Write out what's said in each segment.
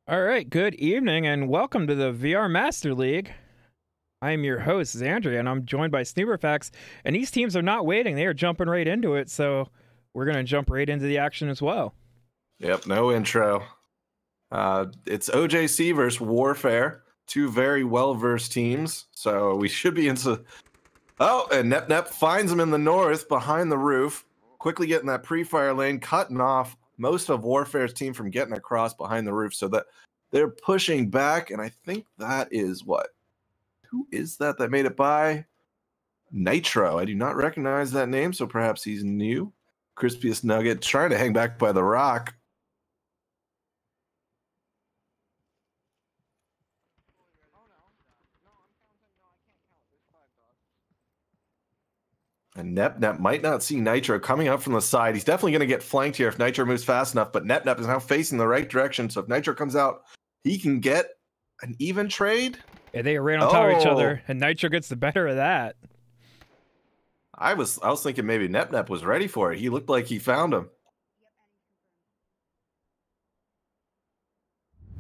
All right, good evening and welcome to the VR Master League. I am your host, Xandria, and I'm joined by SnooperFax. And these teams are not waiting, they are jumping right into it, so we're going to jump right into the action as well. Yep, no intro. It's OJC versus Warfair, two very well-versed teams, so we should be into... Oh, and Nep finds him in the north behind the roof, quickly getting that pre-fire lane, cutting off most of Warfare's team from getting across behind the roof, so that they're pushing back, and I think that is what? Who is that made it by? Nitro. I do not recognize that name, so perhaps he's new. Crispiest Nugget trying to hang back by the rock. And Nep might not see Nitro coming up from the side. He's definitely going to get flanked here if Nitro moves fast enough, but Nep is now facing the right direction, so if Nitro comes out, he can get an even trade. Yeah, they are right on top of each other, and Nitro gets the better of that. I was thinking maybe Nep was ready for it. He looked like he found him.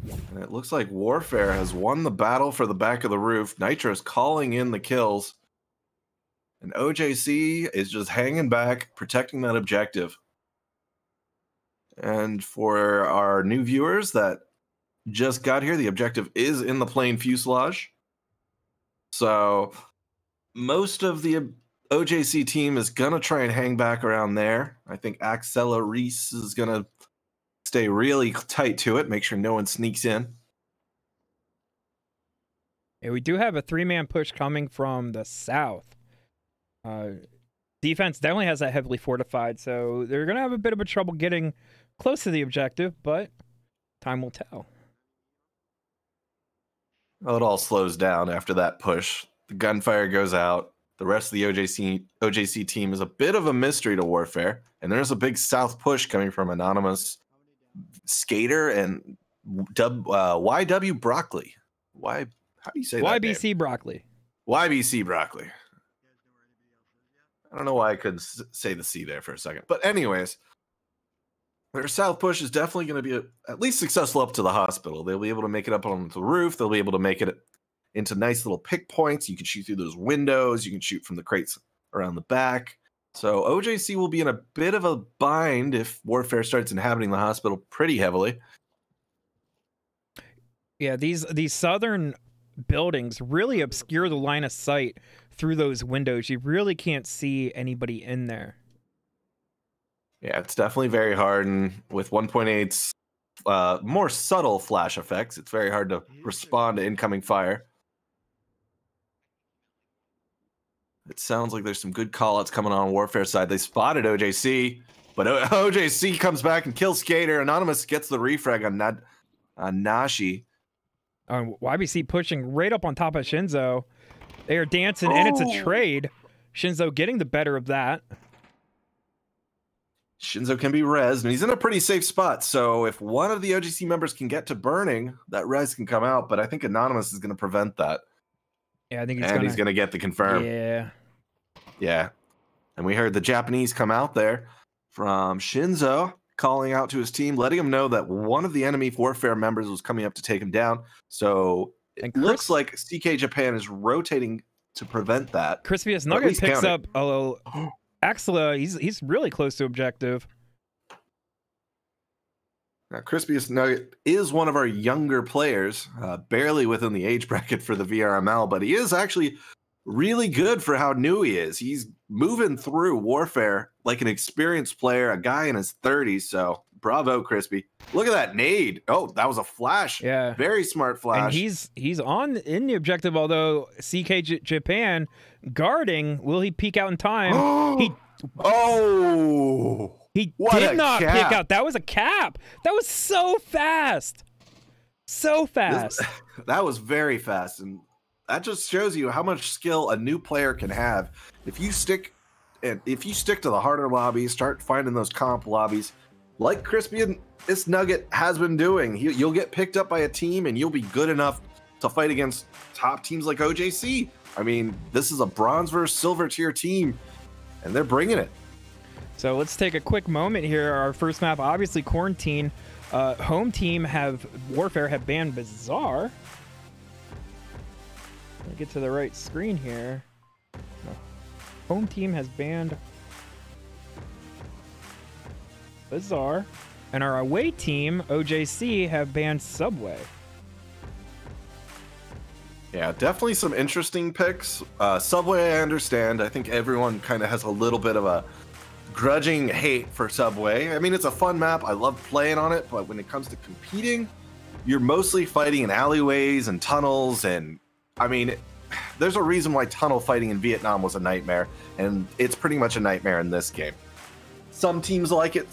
And it looks like Warfair has won the battle for the back of the roof. Nitro's calling in the kills. And OJC is just hanging back, protecting that objective. And for our new viewers that just got here, the objective is in the plane fuselage. So most of the OJC team is going to try and hang back around there. I think Axella Reese is going to stay really tight to it, make sure no one sneaks in. Yeah, we do have a three-man push coming from the south. Defense definitely has that heavily fortified, so they're going to have a bit of a trouble getting close to the objective, but time will tell. Well, it all slows down after that push. The gunfire goes out. The rest of the OJC team is a bit of a mystery to Warfare, and there's a big south push coming from Anonymous, Skater, and YW Broccoli. How do you say that? YBC Broccoli. YBC Broccoli. I don't know why I couldn't say the C there for a second. But anyways, their south push is definitely going to be at least successful up to the hospital. They'll be able to make it up on the roof. They'll be able to make it into nice little pick points. You can shoot through those windows. You can shoot from the crates around the back. So OJC will be in a bit of a bind if Warfare starts inhabiting the hospital pretty heavily. Yeah, these southern buildings really obscure the line of sight through those windows. You really can't see anybody in there. Yeah, it's definitely very hard, and with 1.8's more subtle flash effects, it's very hard to respond to incoming fire. It sounds like there's some good callouts coming on Warfare side. They spotted OJC, but OJC comes back and kills Skater. Anonymous gets the refrag on Nashi. YBC pushing right up on top of Shinzo. They are dancing, and it's a trade. Shinzo getting the better of that. Shinzo can be rezzed, and he's in a pretty safe spot. So if one of the OJC members can get to burning, that res can come out. But I think Anonymous is going to prevent that. Yeah, I think he's going to get the confirm. Yeah. And we heard the Japanese come out there from Shinzo, calling out to his team, letting him know that one of the enemy Warfare members was coming up to take him down. So it looks like CK Japan is rotating to prevent that. Crispiest Nugget picks up a little Axela. He's really close to objective. Now, Crispiest Nugget is one of our younger players, barely within the age bracket for the VRML, but he is actually really good for how new he is. He's moving through Warfare like an experienced player, a guy in his 30s. So bravo, Crispy. Look at that nade. Oh, that was a flash. Yeah, very smart flash. And he's on in the objective. Although CK Japan guarding, will he peek out in time? He did not peek out. That was a cap. That was so fast. So fast. That was very fast, and that just shows you how much skill a new player can have. If you stick to the harder lobbies, start finding those comp lobbies, like Crispiest Nugget has been doing, you'll get picked up by a team, and you'll be good enough to fight against top teams like OJC. I mean, this is a bronze versus silver tier team, and they're bringing it. So let's take a quick moment here. Our first map, obviously Quarantine. Home team Warfair have banned Bizarre. Let me get to the right screen here. No. Home team has banned Bizarre. And our away team, OJC, have banned Subway. Yeah, definitely some interesting picks. Subway, I understand. I think everyone kind of has a little bit of a grudging hate for Subway. I mean, it's a fun map. I love playing on it, but when it comes to competing, you're mostly fighting in alleyways and tunnels. And I mean, there's a reason why tunnel fighting in Vietnam was a nightmare, and it's pretty much a nightmare in this game. Some teams like it,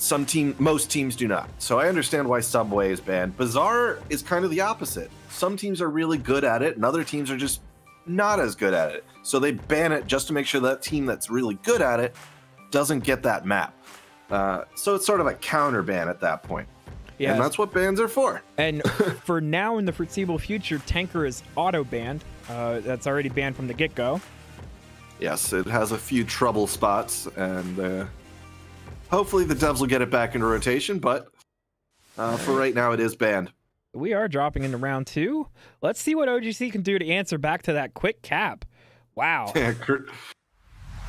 most teams do not. So I understand why Subway is banned. Bizarre is kind of the opposite. Some teams are really good at it, and other teams are just not as good at it. So they ban it just to make sure that team that's really good at it doesn't get that map. So it's sort of a counter ban at that point. Yeah, and that's what bans are for. And for now, in the foreseeable future, Tanker is auto banned. That's already banned from the get-go. Yes, it has a few trouble spots, and hopefully the devs will get it back into rotation, but for right now, it is banned. We are dropping into round 2. Let's see what OJC can do to answer back to that quick cap. Wow. Yeah,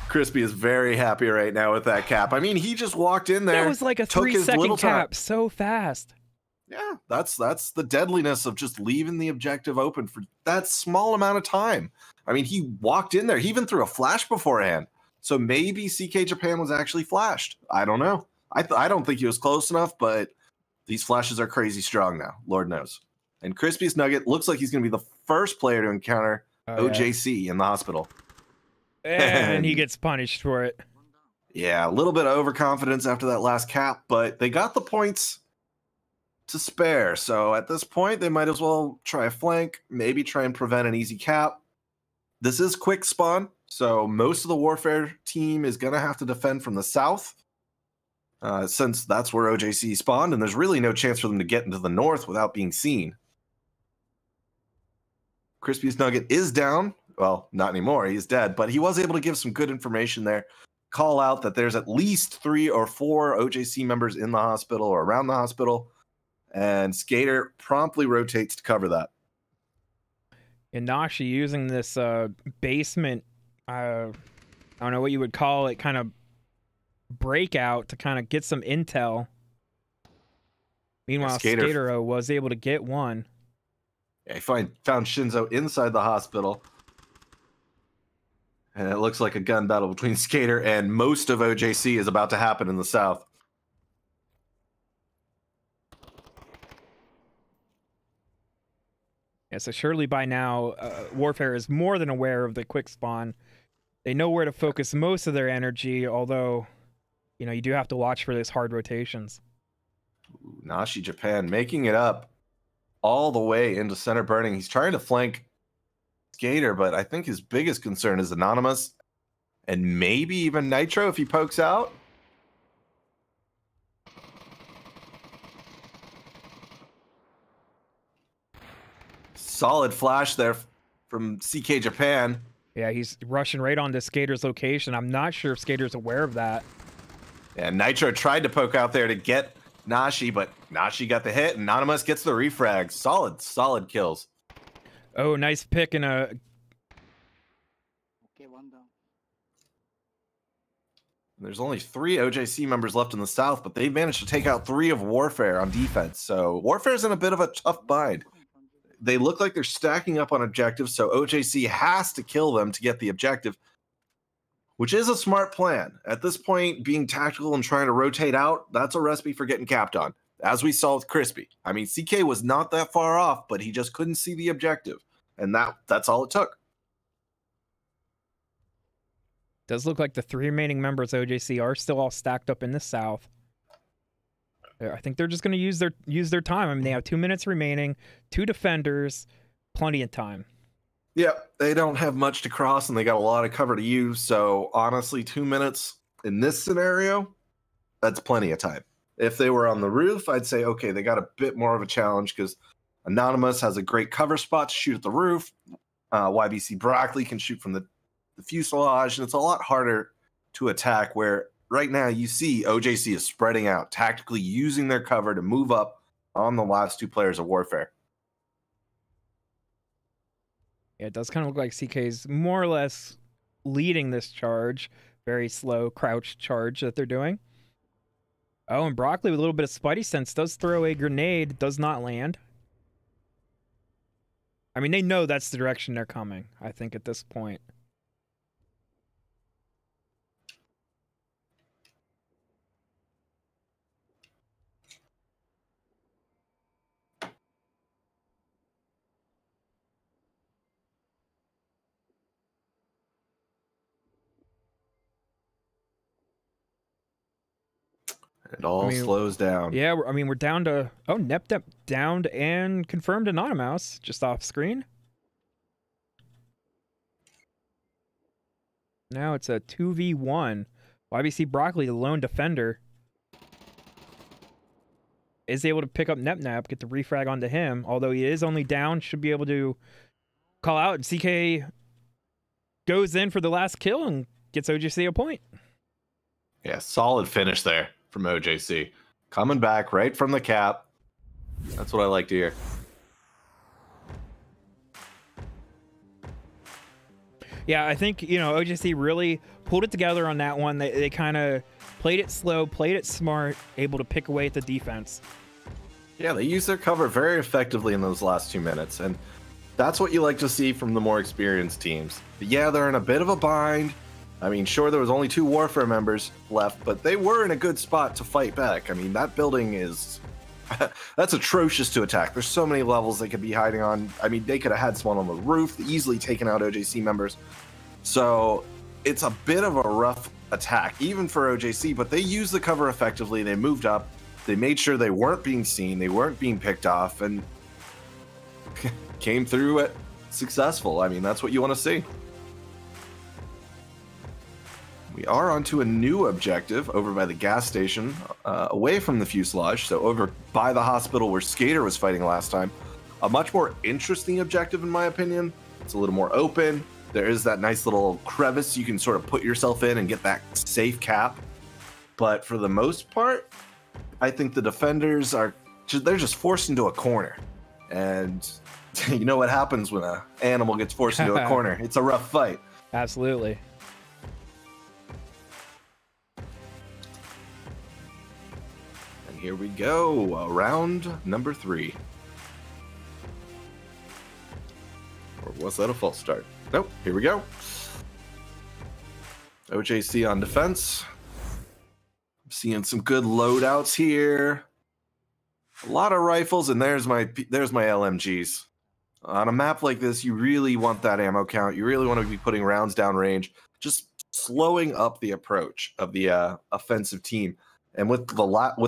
Crispy is very happy right now with that cap. I mean, he just walked in there. That was like a 3-second cap, so fast. Yeah, that's the deadliness of just leaving the objective open for that small amount of time. I mean, he walked in there. He even threw a flash beforehand. So maybe CK Japan was actually flashed. I don't know. I don't think he was close enough, but these flashes are crazy strong now. Lord knows. And Crispy's Nugget looks like he's going to be the first player to encounter OJC in the hospital. And he gets punished for it. Yeah, a little bit of overconfidence after that last cap, but they got the points to spare. So at this point, they might as well try a flank, maybe try and prevent an easy cap. This is quick spawn, so most of the Warfare team is going to have to defend from the south, since that's where OJC spawned, and there's really no chance for them to get into the north without being seen. Crispy's Nugget is down. Well, not anymore. He's dead, but he was able to give some good information there. Call out that there's at least 3 or 4 OJC members in the hospital or around the hospital, and Skater promptly rotates to cover that. And Nashi using this basement, I don't know what you would call it, kind of breakout to kind of get some intel. Meanwhile, Skater was able to get one. Yeah, he found Shinzo inside the hospital. And it looks like a gun battle between Skater and most of OJC is about to happen in the south. Yeah, so surely by now, Warfare is more than aware of the quick spawn. They know where to focus most of their energy, although, you know, you do have to watch for these hard rotations. Nashi Japan making it up all the way into center burning. He's trying to flank Skater, but I think his biggest concern is Anonymous and maybe even Nitro if he pokes out. Solid flash there from CK Japan. Yeah, he's rushing right onto Skater's location. I'm not sure if Skater's aware of that. Yeah, Nitro tried to poke out there to get Nashi, but Nashi got the hit. Anonymous gets the refrag. Solid kills. Oh, nice pick and a... Okay, one down. There's only 3 OJC members left in the south, but they managed to take out 3 of Warfare on defense. So Warfare's in a bit of a tough bind. They look like they're stacking up on objectives, so OJC has to kill them to get the objective, which is a smart plan. At this point, being tactical and trying to rotate out, that's a recipe for getting capped on, as we saw with Crispy. I mean, CK was not that far off, but he just couldn't see the objective, and that's all it took. Does look like the 3 remaining members of OJC are still all stacked up in the south. I think they're just going to use their time. I mean, they have 2 minutes remaining, 2 defenders, plenty of time. Yeah, they don't have much to cross, and they got a lot of cover to use. So honestly, 2 minutes in this scenario, that's plenty of time. If they were on the roof, I'd say, okay, they got a bit more of a challenge because Anonymous has a great cover spot to shoot at the roof. YBC Broccoli can shoot from the fuselage, and it's a lot harder to attack where right now you see OJC is spreading out, tactically using their cover to move up on the last two players of Warfair. Yeah, it does kind of look like CK's more or less leading this charge. Very slow crouch charge that they're doing. Oh, and Broccoli with a little bit of Spidey sense does throw a grenade, does not land. I mean, they know that's the direction they're coming, I think, at this point. It all slows down. Yeah, I mean, we're down to... Oh, Nep downed and confirmed Anonymous just off screen. Now it's a 2v1. YBC Broccoli, the lone defender, is able to pick up Nep, get the refrag onto him. Although he is only down, should be able to call out. And CK goes in for the last kill and gets OJC a point. Yeah, solid finish there from OJC. Coming back right from the cap. That's what I like to hear. Yeah, I think, you know, OJC really pulled it together on that one. They kind of played it slow, played it smart, able to pick away at the defense. Yeah, they used their cover very effectively in those last 2 minutes, and that's what you like to see from the more experienced teams. But yeah, they're in a bit of a bind. I mean, sure, there was only 2 Warfare members left, but they were in a good spot to fight back. I mean, that building is... that's atrocious to attack. There's so many levels they could be hiding on. I mean, they could have had someone on the roof, easily taken out OJC members. So it's a bit of a rough attack, even for OJC, but they used the cover effectively. They moved up. They made sure they weren't being seen. They weren't being picked off, and came through it successful. I mean, that's what you want to see. We are onto a new objective over by the gas station, away from the fuselage, so over by the hospital where Skater was fighting last time. A much more interesting objective, in my opinion. It's a little more open. There is that nice little crevice you can sort of put yourself in and get that safe cap. But for the most part, I think the defenders they're just forced into a corner. And you know what happens when an animal gets forced into a corner. It's a rough fight. Absolutely. Here we go, round number 3. Or was that a false start? Nope, here we go. OJC on defense. I'm seeing some good loadouts here. A lot of rifles, and there's my LMGs. On a map like this, you really want that ammo count. You really want to be putting rounds down range, just slowing up the approach of the offensive team. And with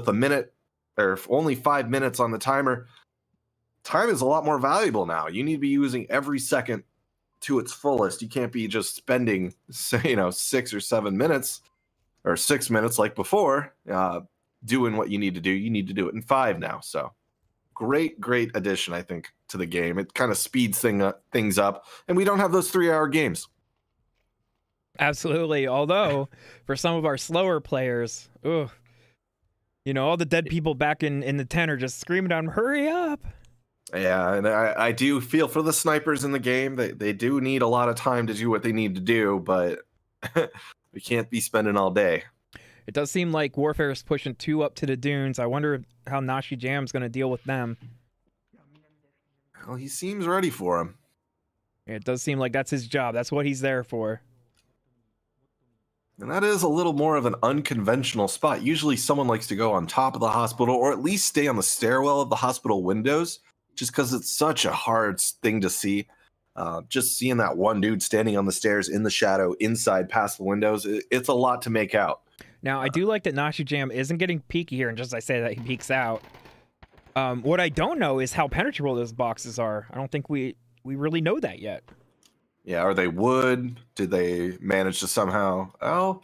a minute or only 5 minutes on the timer, time is a lot more valuable now. You need to be using every second to its fullest. You can't be just spending, 6 or 7 minutes or 6 minutes like before doing what you need to do. You need to do it in 5 now. So great addition, I think, to the game. It kind of speeds things up, and we don't have those 3-hour games. Absolutely. Although for some of our slower players, all the dead people back in the 10 are just screaming down, hurry up. Yeah, and I do feel for the snipers in the game. They do need a lot of time to do what they need to do, but we can't be spending all day. It does seem like Warfair is pushing 2 up to the dunes. I wonder how Nashi Jam's going to deal with them. Well, he seems ready for him. It does seem like that's his job. That's what he's there for. And that is a little more of an unconventional spot. Usually someone likes to go on top of the hospital or at least stay on the stairwell of the hospital windows, just because it's such a hard thing to see. Just seeing that one dude standing on the stairs in the shadow inside past the windows, it's a lot to make out. Now, I do like that Nashi Jam isn't getting peeky here, and just as I say that, he peeks out. What I don't know is how penetrable those boxes are. I don't think we really know that yet. Yeah, are they wood? Did they manage to somehow... Oh,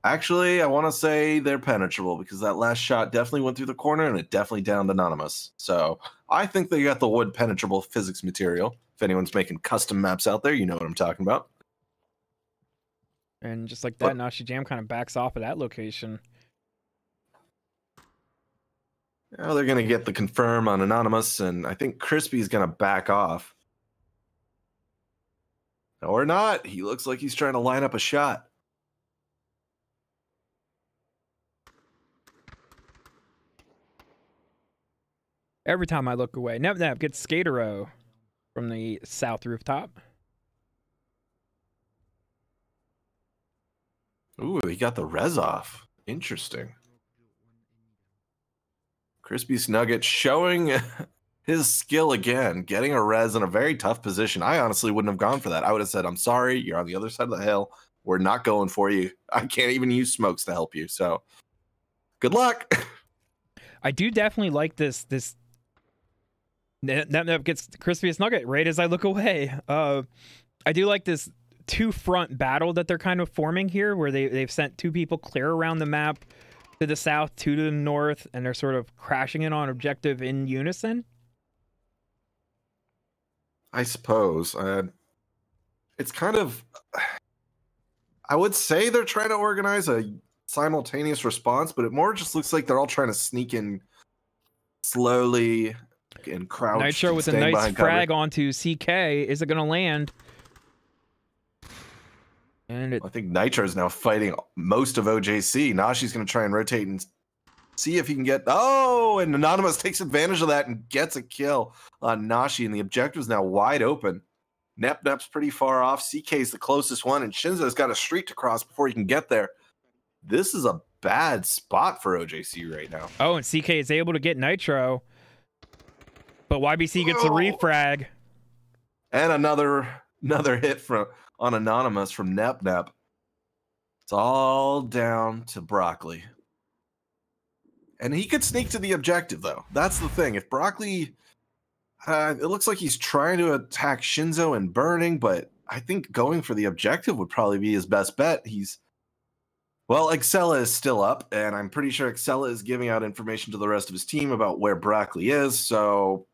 actually, I want to say they're penetrable, because that last shot definitely went through the corner, and it definitely downed Anonymous. So I think they got the wood penetrable physics material. If anyone's making custom maps out there, you know what I'm talking about. And just like that, Nashi Jam kind of backs off of that location. Now they're going to get the confirm on Anonymous, and I think Crispy's going to back off. Or not. He looks like he's trying to line up a shot. Every time I look away, Nep gets Skatero from the south rooftop. Ooh, he got the res off. Interesting. Crispy Snugget showing his skill again, getting a res in a very tough position. I honestly wouldn't have gone for that. I would have said, I'm sorry, you're on the other side of the hill. We're not going for you. I can't even use smokes to help you. So good luck. I do definitely like this. Nep gets Crispy Snugget right as I look away. I do like this two-front battle that they're kind of forming here, where they've sent two people clear around the map to the south, two to the north, and they're sort of crashing in on objective in unison. I suppose. It's kind of... I would say they're trying to organize a simultaneous response, but it more just looks like they're all trying to sneak in slowly and crouch. Nitro with a nice frag onto CK. Is it going to land? And I think Nitro's now fighting most of OJC. Nashi's going to try and rotate and see if he can get... Oh, and Anonymous takes advantage of that and gets a kill on Nashi, and the objective is now wide open. Nep's pretty far off. CK's the closest one, and Shinzo's got a street to cross before he can get there. This is a bad spot for OJC right now. Oh, and CK is able to get Nitro, but YBC gets a refrag. And another hit on Anonymous from Nep. It's all down to Broccoli. And he could sneak to the objective, though. That's the thing. If Broccoli... it looks like he's trying to attack Shinzo and burning, but I think going for the objective would probably be his best bet. Well, Excella is still up, and I'm pretty sure Excella is giving out information to the rest of his team about where Broccoli is, so...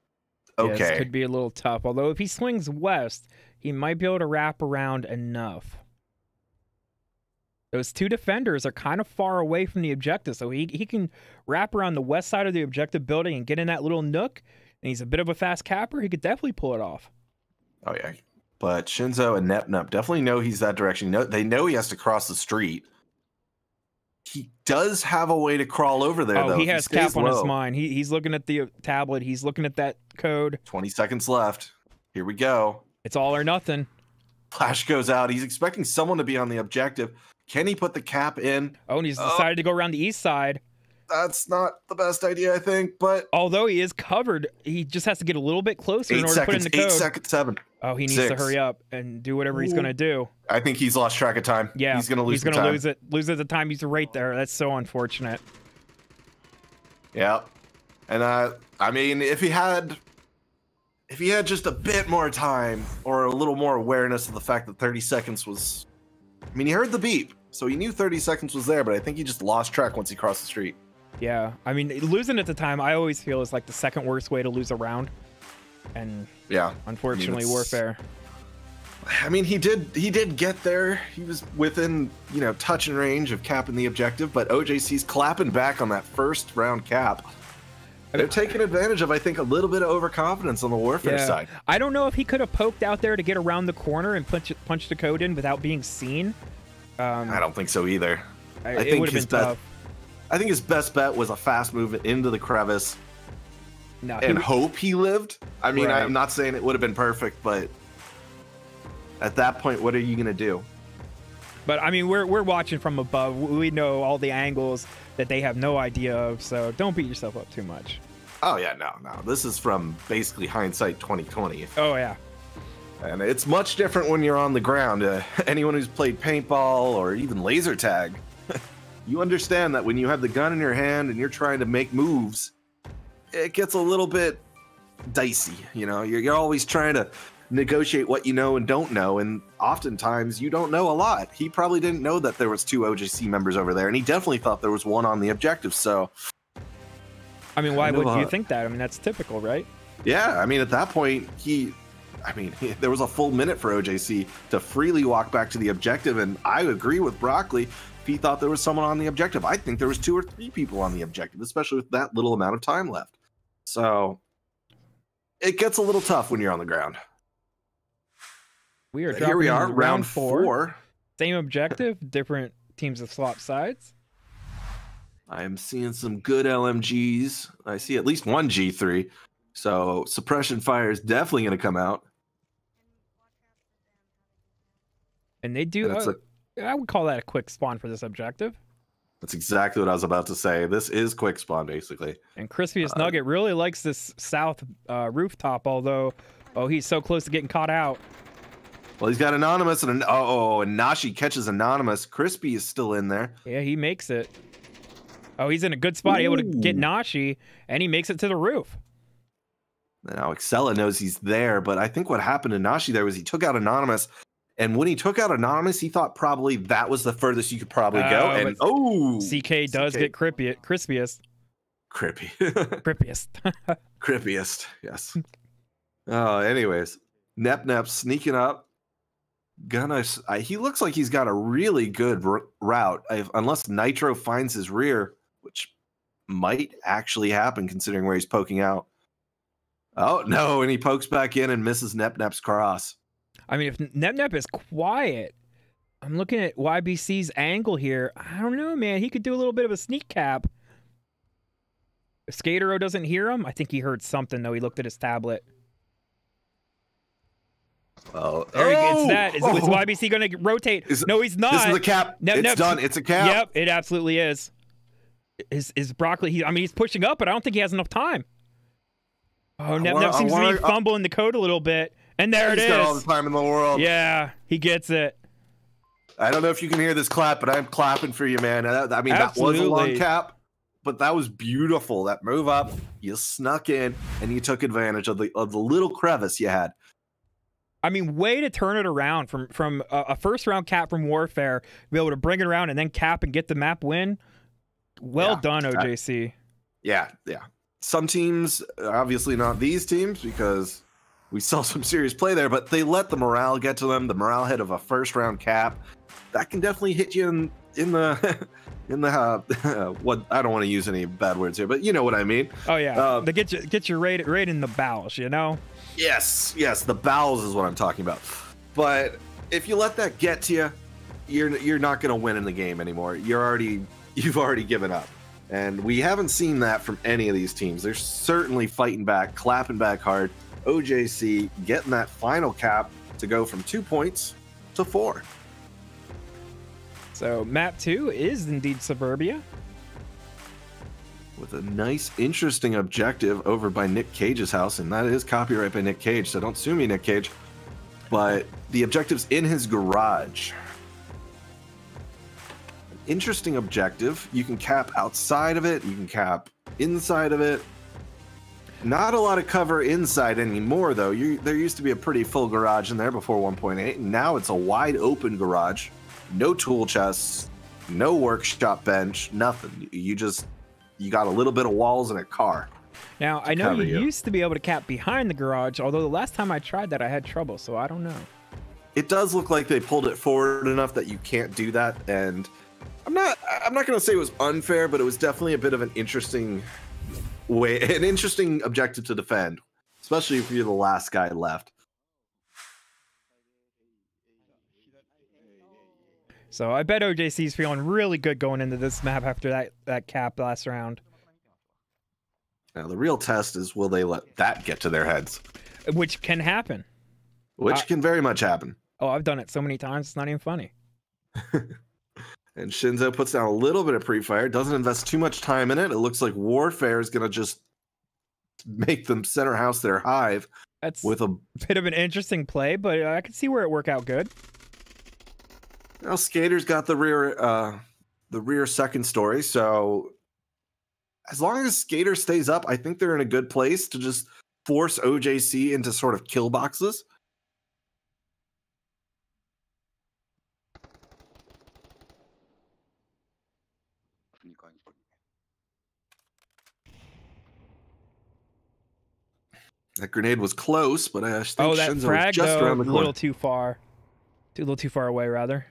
Okay. Yeah, this could be a little tough, although if he swings west, he might be able to wrap around enough. Those two defenders are kind of far away from the objective, so he can wrap around the west side of the objective building and get in that little nook, and he's a bit of a fast capper. He could definitely pull it off. Oh, yeah. But Shinzo and Nep definitely know he's that direction. They know he has to cross the street. He does have a way to crawl over there, though. He has cap on his mind. He's looking at the tablet. He's looking at that code. 20 seconds left. Here we go. It's all or nothing. Flash goes out. He's expecting someone to be on the objective. Can he put the cap in? Oh, and he's decided to go around the east side. That's not the best idea, I think, but... Although he is covered, he just has to get a little bit closer in order to put in the code. 8 seconds, 7. Oh, he needs to hurry up and do whatever he's going to do. I think he's lost track of time. Yeah, he's going to lose it. Lose it the time. He's right there. That's so unfortunate. Yeah. And, I mean, if he had just a bit more time or a little more awareness of the fact that 30 seconds was... I mean, he heard the beep, so he knew 30 seconds was there, but I think he just lost track once he crossed the street. Yeah, I mean, losing at the time, I always feel is like the second worst way to lose a round. And yeah, unfortunately, Warfair. I mean, he did get there. He was within, touch and range of capping the objective, but OJC's clapping back on that first round cap. They're taking advantage of, I think, a little bit of overconfidence on the Warfair side. I don't know if he could have poked out there to get around the corner and punch the code in without being seen. I don't think so either. I think it would have been tough. I think his best bet was a fast movement into the crevice and hope he lived. I mean, I'm not saying it would have been perfect, but at that point, what are you going to do? But, I mean, we're watching from above. We know all the angles that they have no idea of, so don't beat yourself up too much. Oh, yeah, no. This is from basically hindsight 2020. Oh, yeah. And it's much different when you're on the ground. Anyone who's played paintball or even laser tag, you understand that when you have the gun in your hand and you're trying to make moves, it gets a little bit dicey. You're always trying to negotiate what you know and don't know, and oftentimes you don't know a lot. He probably didn't know that there was 2 OJC members over there, and he definitely thought there was one on the objective. So, I mean, why would you think that? I mean, that's typical, right? Yeah, I mean, at that point, there was a full minute for OJC to freely walk back to the objective, and I agree with Broccoli. if he thought there was someone on the objective. I think there was 2 or 3 people on the objective, especially with that little amount of time left. So it gets a little tough when you're on the ground. We are Here we are, into round 4. Same objective, different teams have swapped sides. I am seeing some good LMGs. I see at least one G3. So suppression fire is definitely going to come out. And they do, I would call that a quick spawn for this objective. That's exactly what I was about to say. This is quick spawn, basically. And Crispiest Nugget really likes this south rooftop, although, oh, he's so close to getting caught out. Well, he's got Anonymous, and and Nashi catches Anonymous. Crispy is still in there. Yeah, he makes it. Oh, he's in a good spot, able to get Nashi, and he makes it to the roof. Now, Excella knows he's there, but I think what happened to Nashi there was he took out Anonymous, and when he took out Anonymous, he thought probably that was the furthest you could probably go. And CK does get Crispiest. Crippiest, yes. Anyways, Nep sneaking up. He looks like he's got a really good route, unless Nitro finds his rear, which might actually happen considering where he's poking out. Oh, no, and he pokes back in and misses Nep's cross. I mean, if Nep is quiet, I'm looking at YBC's angle here. I don't know, man. He could do a little bit of a sneak cap. If Skatero doesn't hear him, I think he heard something, though. He looked at his tablet. Oh, it's that. Is YBC going to rotate? No, he's not. This is the cap. It's done. It's a cap. Yep, it absolutely is. Is Broccoli? He's pushing up, but I don't think he has enough time. Oh, Nep seems to be fumbling the code a little bit. And there it is. He's got all the time in the world. Yeah, he gets it. I don't know if you can hear this clap, but I'm clapping for you, man. I mean, that was a long cap, but that was beautiful. That move up, you snuck in, and you took advantage of the little crevice you had. I mean, way to turn it around from a first-round cap from Warfair, be able to bring it around and then cap and get the map win. Well done, OJC. Yeah. Some teams, obviously not these teams, because we saw some serious play there, but they let the morale get to them. The morale hit of a first-round cap. That can definitely hit you in the what, I don't want to use any bad words here, but you know what I mean. Oh yeah, they get you right in the bowels, you know. Yes, the bowels is what I'm talking about. But if you let that get to you, you're not going to win in the game anymore. You've already given up. And we haven't seen that from any of these teams. They're certainly fighting back, clapping back hard. OJC getting that final cap to go from 2 points to 4. So map 2 is indeed Suburbia. With a nice, interesting objective over by Nick Cage's house, and that is copyright by Nick Cage, so don't sue me, Nick Cage. But the objective's in his garage. Interesting objective. You can cap outside of it, you can cap inside of it. Not a lot of cover inside anymore, though. There used to be a pretty full garage in there before 1.8, and now it's a wide open garage. No tool chests, no workshop bench, nothing. You got a little bit of walls and a car. Now, I know you used to be able to cap behind the garage, although the last time I tried that, I had trouble, so I don't know. It does look like they pulled it forward enough that you can't do that, and I'm not going to say it was unfair, but it was definitely a bit of an interesting objective to defend, especially if you're the last guy left. So I bet OJC's feeling really good going into this map after that cap last round. Now the real test is, will they let that get to their heads? Which can happen. Which can very much happen. Oh, I've done it so many times, it's not even funny. And Shinzo puts down a little bit of pre-fire, doesn't invest too much time in it. It looks like Warfair is going to just make them center house their hive. That's with a bit of an interesting play, but I can see where it worked out good. Now Skater's got the rear second story, so as long as Skater stays up, I think they're in a good place to just force OJC into sort of kill boxes. That grenade was close, but I think that Shinzo frag, was just though, around the corner. a little too far away, rather.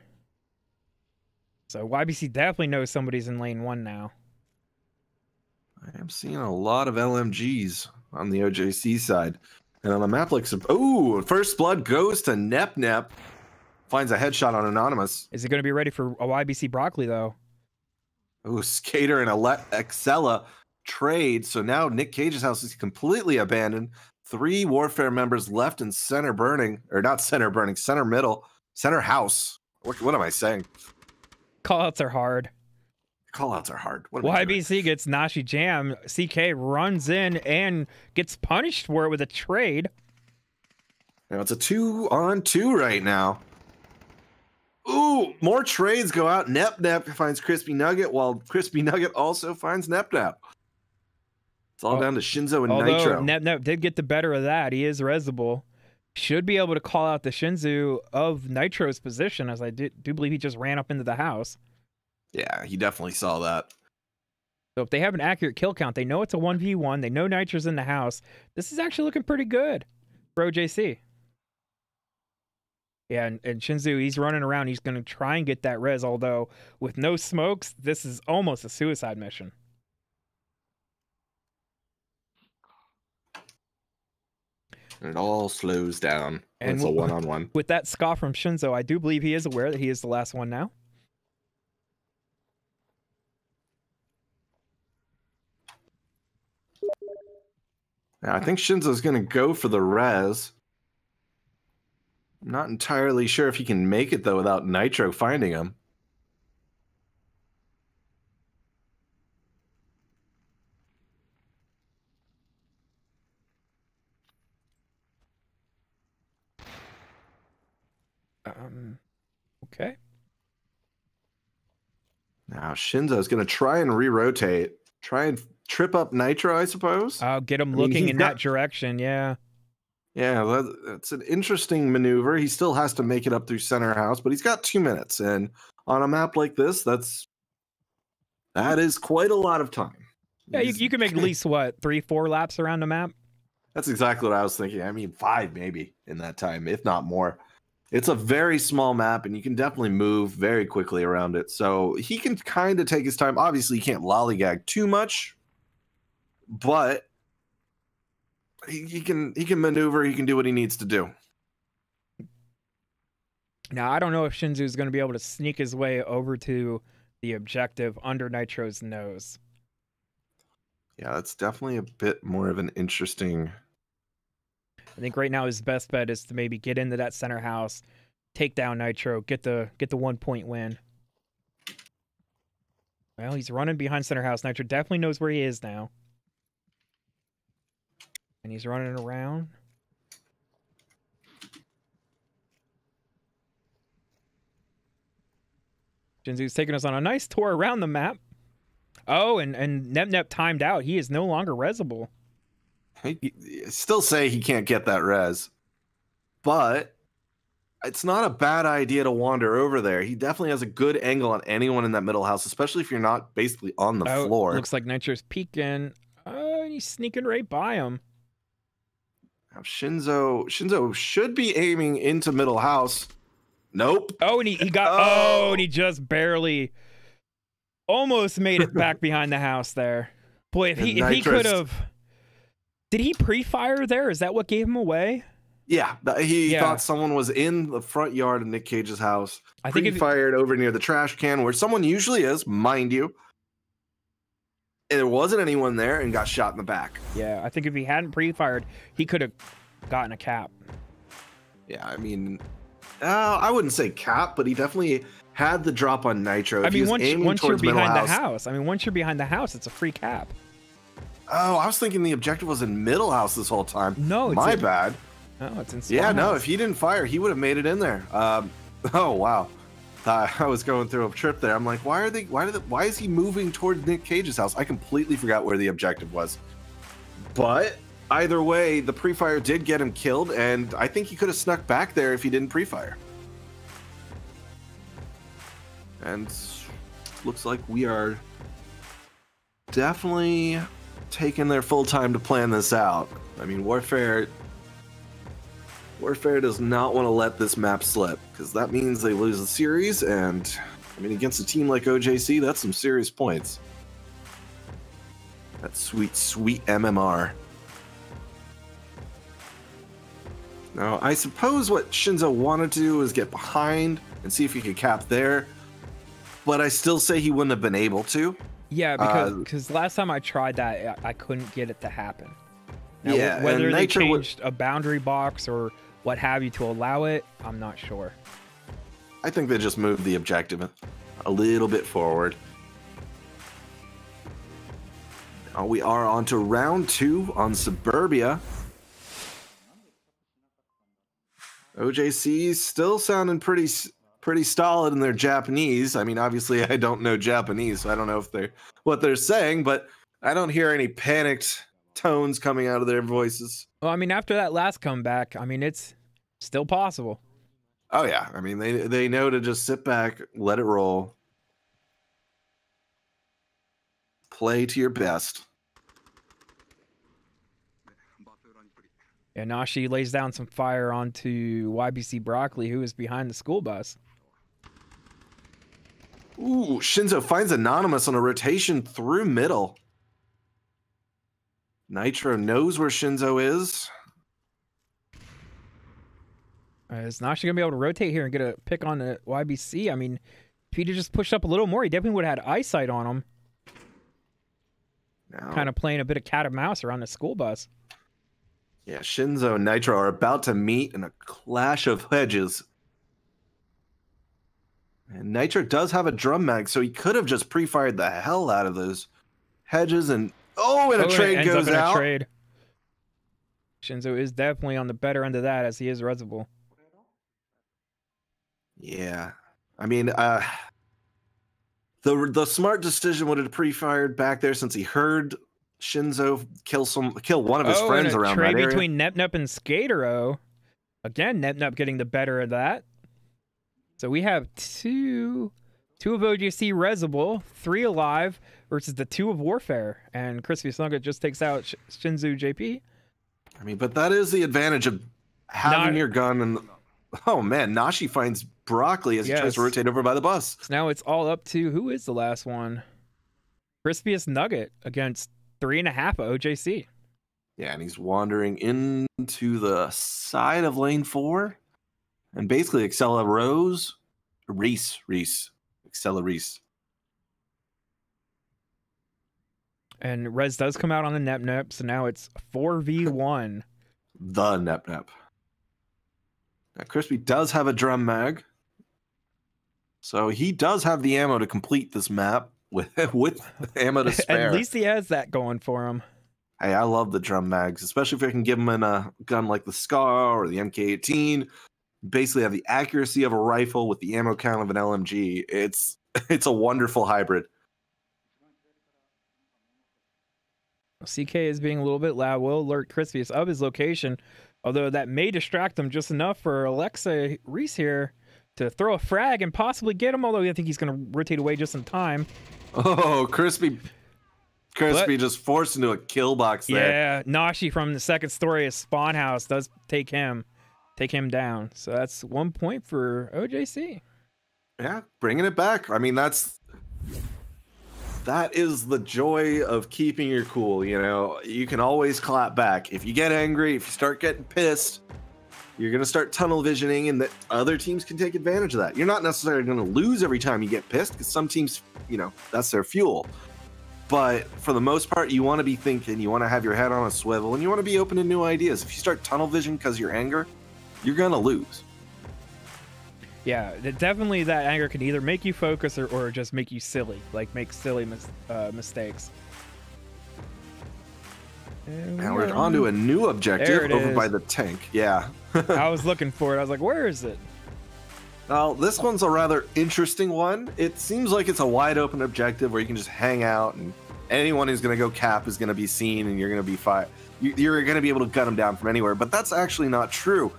So YBC definitely knows somebody's in lane 1 now. I am seeing a lot of LMGs on the OJC side. And on a map like... Ooh, first blood goes to NepNep. Finds a headshot on Anonymous. Is he going to be ready for a YBC Broccoli, though? Ooh, Skater and Excella trade. So now Nick Cage's house is completely abandoned. 3 Warfair members left in center burning. Or not center burning, center middle. Center house. What am I saying? Callouts are hard. Callouts are hard. YBC gets Nashi Jam. CK runs in and gets punished for it with a trade. Now it's a 2-on-2 right now. Ooh, more trades go out. NepNep finds Crispy Nugget, while Crispy Nugget also finds NepNep. It's all down to Shinzo and Nitro. NepNep did get the better of that. He is resable. Should be able to call out the Shinzo of Nitro's position, as I do believe he just ran up into the house. Yeah, he definitely saw that. So if they have an accurate kill count, they know it's a 1v1. They know Nitro's in the house. This is actually looking pretty good for OJC. Yeah, and Shinzo, he's running around. He's going to try and get that res, although with no smokes, this is almost a suicide mission. And it all slows down. And it's a one-on-one. With that scoff from Shinzo, I do believe he is aware that he is the last one now. Now, I think Shinzo's going to go for the res. I'm not entirely sure if he can make it, though, without Nitro finding him. Okay. Now, Shinzo's going to try and re-rotate. Try and trip up Nitro, I suppose. I'll get him looking in that direction, yeah. Yeah, that's an interesting maneuver. He still has to make it up through center house, but he's got 2 minutes. And on a map like this, that is quite a lot of time. Yeah, you can make at least, what, 3-4 laps around the map? That's exactly what I was thinking. I mean, 5 maybe in that time, if not more. It's a very small map, and you can definitely move very quickly around it. So he can kind of take his time. Obviously, he can't lollygag too much, but he can maneuver. He can do what he needs to do. Now, I don't know if Shinzo is going to be able to sneak his way over to the objective under Nitro's nose. Yeah, that's definitely a bit more of an interesting... I think right now his best bet is to maybe get into that center house, take down Nitro, get the 1-point win. Well, he's running behind center house. Nitro definitely knows where he is now. And he's running around. Shinzu's taking us on a nice tour around the map. Oh, and NepNep timed out. He is no longer resable. I still say he can't get that res, but it's not a bad idea to wander over there. He definitely has a good angle on anyone in that middle house, especially if you're not basically on the floor. Looks like Nitro's peeking. He's sneaking right by him. Now Shinzo should be aiming into middle house. Nope. Oh, and he got... and he just barely... almost made it back behind the house there. Boy, if he could have... Did he pre-fire there? Is that what gave him away? Yeah, he thought someone was in the front yard of Nick Cage's house. I think pre-fired over near the trash can where someone usually is, mind you. And there wasn't anyone there and got shot in the back. Yeah, I think if he hadn't pre-fired, he could have gotten a cap. Yeah, I mean, I wouldn't say cap, but he definitely had the drop on Nitro. I mean, once you're behind the house, once you're behind the house, it's a free cap. Oh, I was thinking the objective was in middle house this whole time. No, my bad. No, it's in small Yeah, house. no, if he didn't fire, he would have made it in there. Oh wow, I was going through a trip there. I'm like, why is he moving towards Nick Cage's house? I completely forgot where the objective was. But either way, the pre-fire did get him killed, and I think he could have snuck back there if he didn't pre-fire. And looks like we are definitely taking their full time to plan this out. I mean, Warfair does not want to let this map slip, because that means they lose the series, and I mean, against a team like OJC, that's some serious points. That sweet, sweet MMR. Now, I suppose what Shinzo wanted to do was get behind and see if he could cap there, but I still say he wouldn't have been able to. Yeah, because last time I tried that, I couldn't get it to happen. Now, yeah, whether they changed a boundary box or what have you to allow it, I'm not sure. I think they just moved the objective a little bit forward. Now we are on to round 2 on Suburbia. OJC still sounding pretty solid in their Japanese. I mean, obviously I don't know Japanese, so I don't know if what they're saying, but I don't hear any panicked tones coming out of their voices. Well, I mean, after that last comeback, I mean, it's still possible. Oh yeah, I mean, they know to just sit back, let it roll, play to your best. And Nashi lays down some fire onto YBC Broccoli, who is behind the school bus. Ooh, Shinzo finds Anonymous on a rotation through middle. Nitro knows where Shinzo is. Is Nashi going to be able to rotate here and get a pick on the YBC? I mean, if he'd just pushed up a little more, he definitely would have had eyesight on him. Now, kind of playing a bit of cat and mouse around the school bus. Yeah, Shinzo and Nitro are about to meet in a clash of hedges. And Nitro does have a drum mag, so he could have just pre-fired the hell out of those hedges. And a trade goes out. Trade. Shinzo is definitely on the better end of that, as he is Reservoir. Yeah, I mean, the smart decision would have pre-fired back there, since he heard Shinzo kill one of his friends around that area. Trade between Nep and Skatero. Again, Nep getting the better of that. So we have two of OJC Reservoir, 3 alive versus the 2 of Warfair, and Crispy Nugget just takes out Shinzo JP. I mean, but that is the advantage of having your gun. And oh man, Nashi finds Broccoli as he tries to rotate over by the bus. So now it's all up to who is the last one. Crispiest Nugget against 3.5 of OJC. Yeah, and he's wandering into the side of lane 4. And basically Excella Reese. Excella Reese. And Rez does come out on the Nep, so now it's 4v1. The Nep. Now Crispy does have a drum mag. So he does have the ammo to complete this map with ammo to spare. At least he has that going for him. Hey, I love the drum mags, especially if I can give him in a gun like the Scar or the MK18. Basically have the accuracy of a rifle with the ammo count of an LMG. It's a wonderful hybrid. CK is being a little bit loud. Will alert Crispiest of his location, although that may distract him just enough for Alexa Reese here to throw a frag and possibly get him, although I think he's going to rotate away just in time. Oh, Crispy just forced into a kill box there. Yeah, Nashi from the second story of Spawn House does take him down. So that's 1 point for OJC. Yeah, bringing it back. I mean, that is the joy of keeping your cool. You know, you can always clap back. If you get angry, if you start getting pissed, you're going to start tunnel visioning, and that other teams can take advantage of that. You're not necessarily going to lose every time you get pissed, because some teams, you know, that's their fuel. But for the most part, you want to be thinking, you want to have your head on a swivel, and you want to be open to new ideas. If you start tunnel vision because of your anger, you're going to lose. Yeah, definitely that anger can either make you focus or just make you silly, like make silly mistakes. Now we're on to a new objective over by the tank. Yeah. I was looking for it. I was like, where is it? Well, this one's a rather interesting one. It seems like it's a wide open objective where you can just hang out, and anyone who's going to go cap is going to be seen, and you're going to be you're going to be able to gun them down from anywhere. But that's actually not true.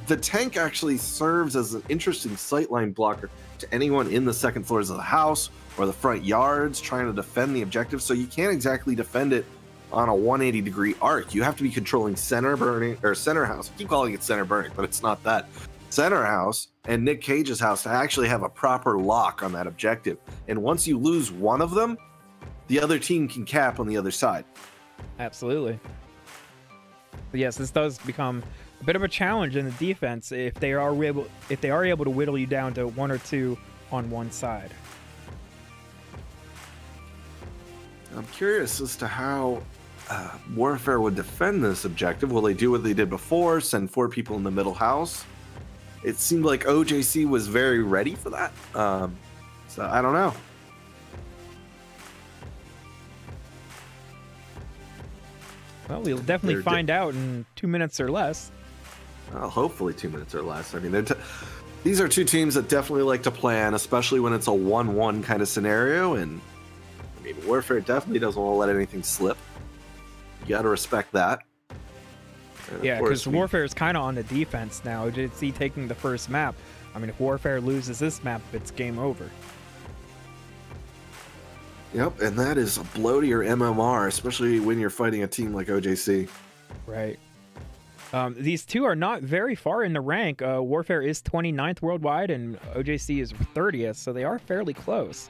The tank actually serves as an interesting sightline blocker to anyone in the second floors of the house or the front yards trying to defend the objective. So you can't exactly defend it on a 180-degree arc. You have to be controlling center burning or center house. I keep calling it center burning, but it's not that. center house and Nick Cage's house to actually have a proper lock on that objective. And once you lose one of them, the other team can cap on the other side. Absolutely. But yes, this does become a bit of a challenge in the defense if they are able to whittle you down to 1 or 2 on one side. I'm curious as to how Warfair would defend this objective. Will they do what they did before, send 4 people in the middle house? It seemed like OJC was very ready for that. So I don't know. Well, we'll definitely find out in 2 minutes or less. Well, hopefully 2 minutes or less. I mean, these are 2 teams that definitely like to plan, especially when it's a 1-1 kind of scenario. And I mean, Warfare definitely doesn't want to let anything slip. You got to respect that. And yeah, because Warfare is kind of on the defense now. OJC taking the first map. I mean, if Warfare loses this map, it's game over. Yep, and that is a blow to your MMR, especially when you're fighting a team like OJC. Right. These two are not very far in the rank. Warfare is 29th worldwide, and OJC is 30th, so they are fairly close.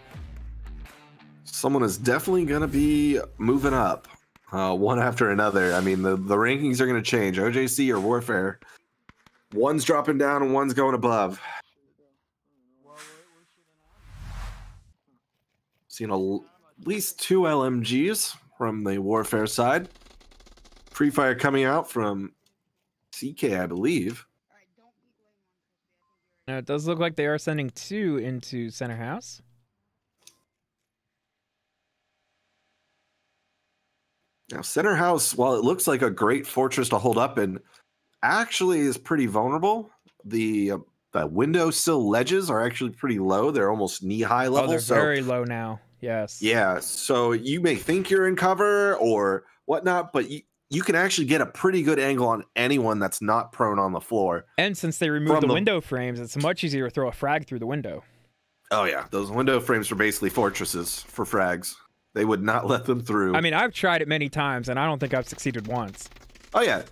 Someone is definitely going to be moving up, one after another. I mean, the rankings are going to change. OJC or Warfare, one's dropping down and one's going above. Seen at least 2 LMGs from the Warfare side. Free fire coming out from CK, I believe. Now, it does look like they are sending 2 into center house. Now, center house, while it looks like a great fortress to hold up in, actually is pretty vulnerable. The windowsill ledges are actually pretty low. They're almost knee-high level. Oh, they're very low now. Yes. Yeah, so you may think you're in cover or whatnot, but you can actually get a pretty good angle on anyone that's not prone on the floor. And since they removed the window frames, it's much easier to throw a frag through the window. Oh, yeah. Those window frames are basically fortresses for frags. They would not let them through. I mean, I've tried it many times, and I don't think I've succeeded once. Oh, yeah.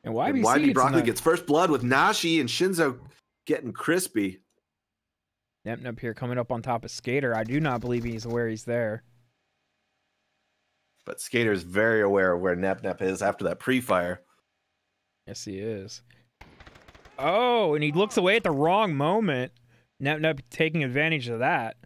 And YB YB Broccoli gets first blood with Nashi and Shinzo getting crispy. Nep here coming up on top of Skater. I do not believe he's aware he's there. But Skater's very aware of where Nep is after that pre-fire. Yes, he is. Oh, and he looks away at the wrong moment. Nep taking advantage of that.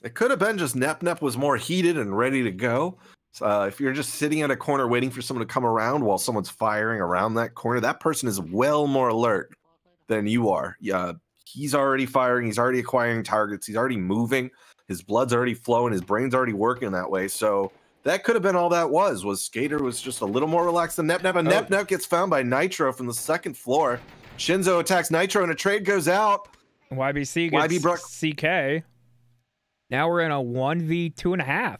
It could have been just Nep was more heated and ready to go. So, if you're just sitting at a corner waiting for someone to come around while someone's firing around that corner, that person is well more alert than you are. Yeah, he's already firing. He's already acquiring targets. He's already moving. His blood's already flowing. His brain's already working that way. So that could have been all that was Skater was just a little more relaxed than Nep. And Nep gets found by Nitro from the second floor. Shinzo attacks Nitro and a trade goes out. YBC gets CK. Now we're in a 1v2.5.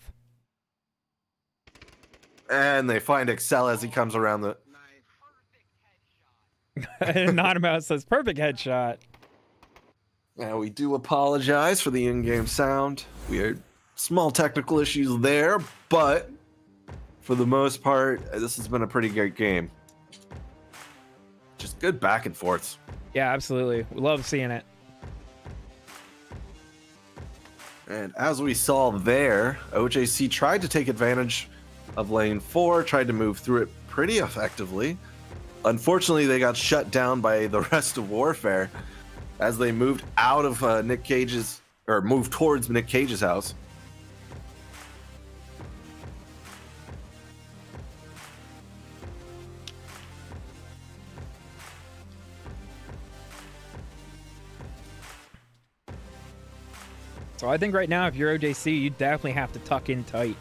And they find Excel as he comes around the... Anonymous says, perfect headshot. Now, we do apologize for the in-game sound. We had small technical issues there, but for the most part, this has been a pretty great game. Just good back and forths. Yeah, absolutely. We love seeing it. And as we saw there, OJC tried to take advantage of lane 4, tried to move through it pretty effectively. Unfortunately, they got shut down by the rest of Warfare as they moved out of moved towards Nick Cage's house. So I think right now, if you're OJC, you definitely have to tuck in tight.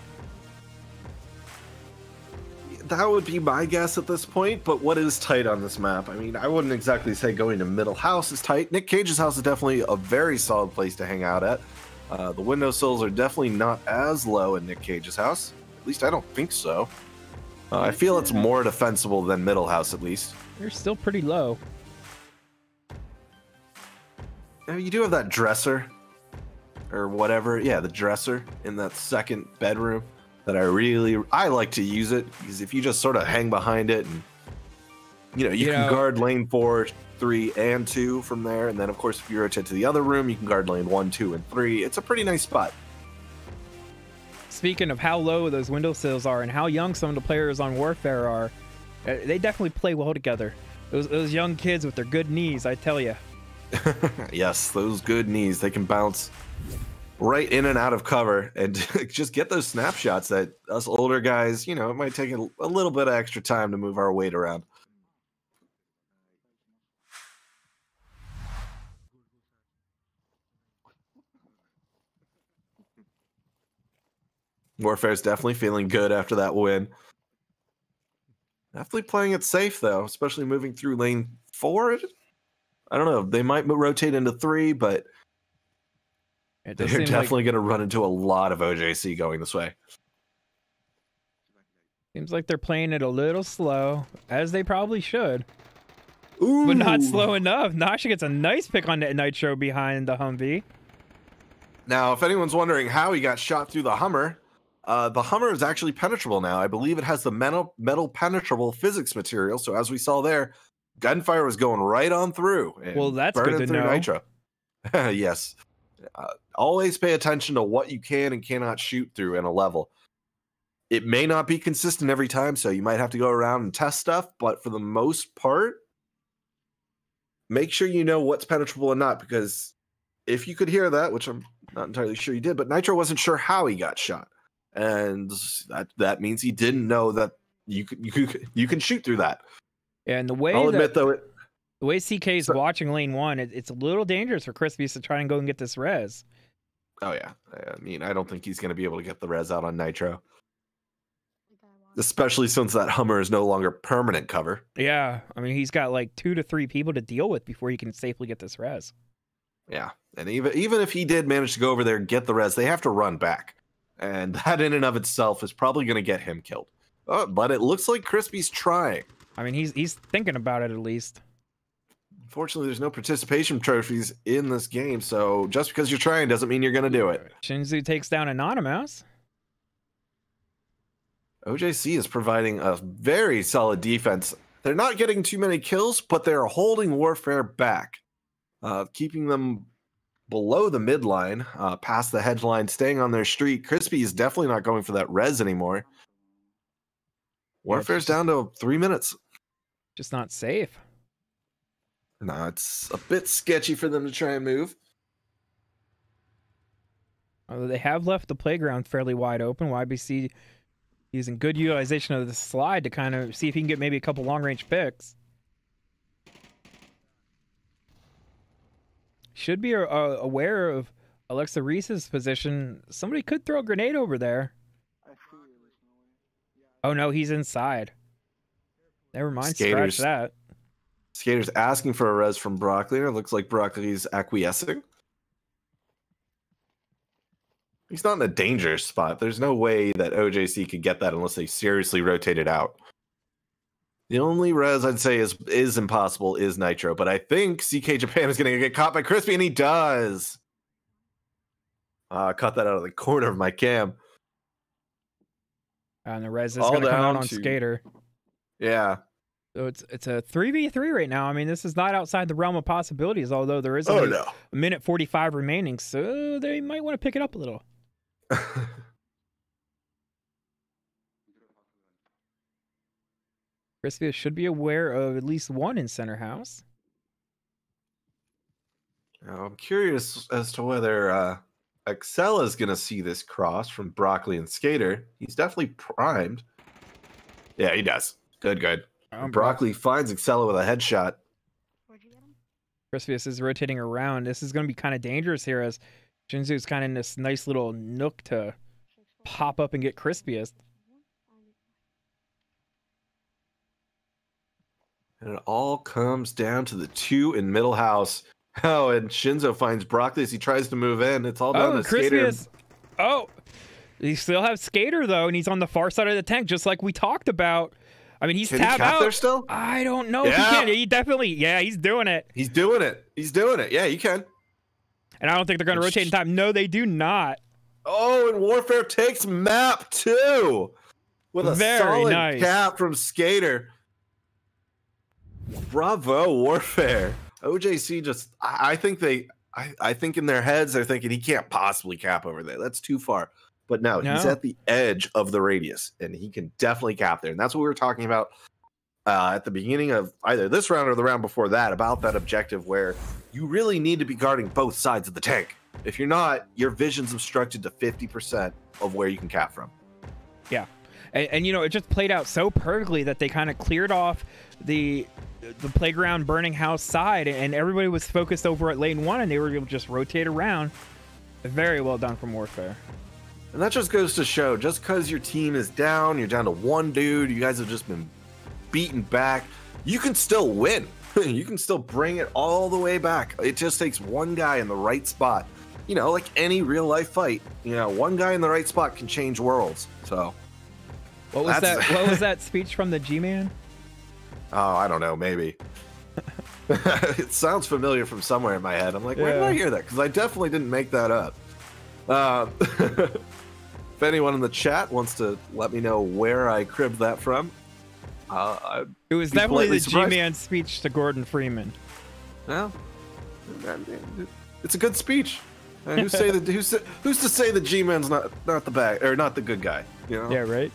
That would be my guess at this point, but what is tight on this map? I mean, I wouldn't exactly say going to middle house is tight. Nick Cage's house is definitely a very solid place to hang out at. The windowsills are definitely not as low in Nick Cage's house. At least I don't think so. I feel it's more defensible than middle house, at least. You're still pretty low. You do have that dresser, or whatever. Yeah, the dresser in that second bedroom that I like to use it, because if you just sort of hang behind it and You can guard lane 4, 3, and 2 from there. And then, of course, if you rotate to the other room, you can guard lane 1, 2, and 3. It's a pretty nice spot. Speaking of how low those windowsills are and how young some of the players on Warfare are, they definitely play well together. Those young kids with their good knees, I tell you. Yes, those good knees. They can bounce right in and out of cover and just get those snapshots that us older guys, it might take a little bit of extra time to move our weight around. Warfare's definitely feeling good after that win. Definitely playing it safe, though, especially moving through lane 4. I don't know. They might rotate into 3, but they're definitely going to run into a lot of OJC going this way. Seems like they're playing it a little slow, as they probably should. Ooh. But not slow enough. Nasha gets a nice pick on Nitro behind the Humvee. Now, if anyone's wondering how he got shot through the Hummer is actually penetrable now. I believe it has the metal penetrable physics material. So as we saw there, gunfire was going right on through. Well, that's good to know. Nitro. Yes. Always pay attention to what you can and cannot shoot through in a level. It may not be consistent every time, so you might have to go around and test stuff. But for the most part, make sure you know what's penetrable and not, because if you could hear that, which I'm not entirely sure you did, but Nitro wasn't sure how he got shot. And that means he didn't know that you can shoot through that. Yeah, and the way the way CK is watching lane 1, it's a little dangerous for Crispius to try and go and get this res. Oh yeah, I mean, I don't think he's going to be able to get the res out on Nitro, especially since that Hummer is no longer permanent cover. Yeah, I mean, he's got like 2 to 3 people to deal with before he can safely get this res. Yeah, and even if he did manage to go over there and get the res, they have to run back. And that in and of itself is probably going to get him killed. Oh, but it looks like Crispy's trying. I mean, he's thinking about it at least. Unfortunately, there's no participation trophies in this game, so just because you're trying doesn't mean you're going to do it. Shinzu takes down Anonymous. OJC is providing a very solid defense. They're not getting too many kills, but they're holding Warfare back, keeping them below the midline, past the headline, staying on their street. Crispy is definitely not going for that res anymore. Warfare's down to 3 minutes. Just not safe. No, it's a bit sketchy for them to try and move. Although they have left the playground fairly wide open. YBC using good utilization of the slide to kind of see if he can get maybe a couple long-range picks. Should be aware of Alexa Reese's position. Somebody could throw a grenade over there. Oh no, he's inside. Never mind, scratch that. Skater's asking for a res from Broccoli, and it looks like Broccoli's acquiescing. He's not in a dangerous spot. There's no way that OJC could get that unless they seriously rotate it out. The only res I'd say is impossible is Nitro, but I think CK Japan is going to get caught by Crispy, and he does. Caught that out of the corner of my cam. And the res is going to come out on Skater. Yeah. So it's a 3v3 right now. I mean, this is not outside the realm of possibilities, although there is a minute 45 remaining, so they might want to pick it up a little. Crispy should be aware of at least one in center house. Now, I'm curious as to whether Excel is going to see this cross from Broccoli and Skater. He's definitely primed. Yeah, he does. Good. Broccoli finds Excel with a headshot. Crispius is rotating around. This is going to be kind of dangerous here as Shinzu's kind of in this nice little nook to pop up and get Crispius. And it all comes down to the 2 in middle house. Oh, and Shinzo finds Broccoli as he tries to move in. It's all down to Skater. Oh, you still have Skater, though, and he's on the far side of the tank, just like we talked about. I mean, he's tapped out there still. I don't know if he can. He definitely, he's doing it. He's doing it. Yeah, he can. And I don't think they're going to rotate in time. No, they do not. Oh, and Warfare takes map, too. With a solid cap from Skater. Bravo, Warfare. OJC just, I think I think in their heads, they're thinking he can't possibly cap over there. That's too far. But no, he's at the edge of the radius, and he can definitely cap there. And that's what we were talking about at the beginning of either this round or the round before that, about that objective where you really need to be guarding both sides of the tank. If you're not, your vision's obstructed to 50% of where you can cap from. Yeah. And you know, it just played out so perfectly that they kind of cleared off the playground burning house side, and everybody was focused over at lane 1, and they were able to just rotate around. Very well done from Warfare. And that just goes to show, just because your team is down, you're down to one dude, you guys have just been beaten back, you can still win. You can still bring it all the way back. It just takes one guy in the right spot. You know, like any real life fight, you know, one guy in the right spot can change worlds. So what was that? What was that speech from the G-Man? Oh, I don't know, maybe. It sounds familiar from somewhere in my head. I'm like, where did I hear that? Because I definitely didn't make that up. If anyone in the chat wants to let me know where I cribbed that from, it was definitely the G-Man speech to Gordon Freeman. Well, it's a good speech. Who's to say the G-Man's not the bad or not the good guy? You know? Yeah, right.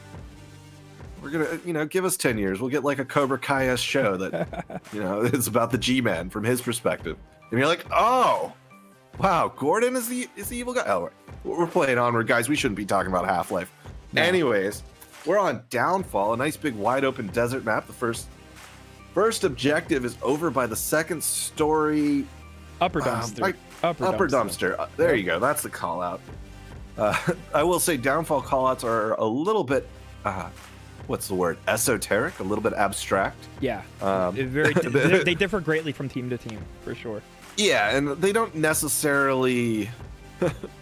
We're gonna, you know, give us 10 years. We'll get like a Cobra Kai-esque show that, you know, it's about the G-Man from his perspective, and you're like, oh, wow, Gordon is the evil guy. Oh, we're playing Onward, guys. We shouldn't be talking about Half-Life. No. Anyways, we're on Downfall, a nice big wide open desert map. The first objective is over by the second story upper dumpster. Upper dumpster. There you go. That's the call out. I will say Downfall call outs are a little bit what's the word? Esoteric, a little bit abstract. Yeah. They differ greatly from team to team, for sure. Yeah, and they don't necessarily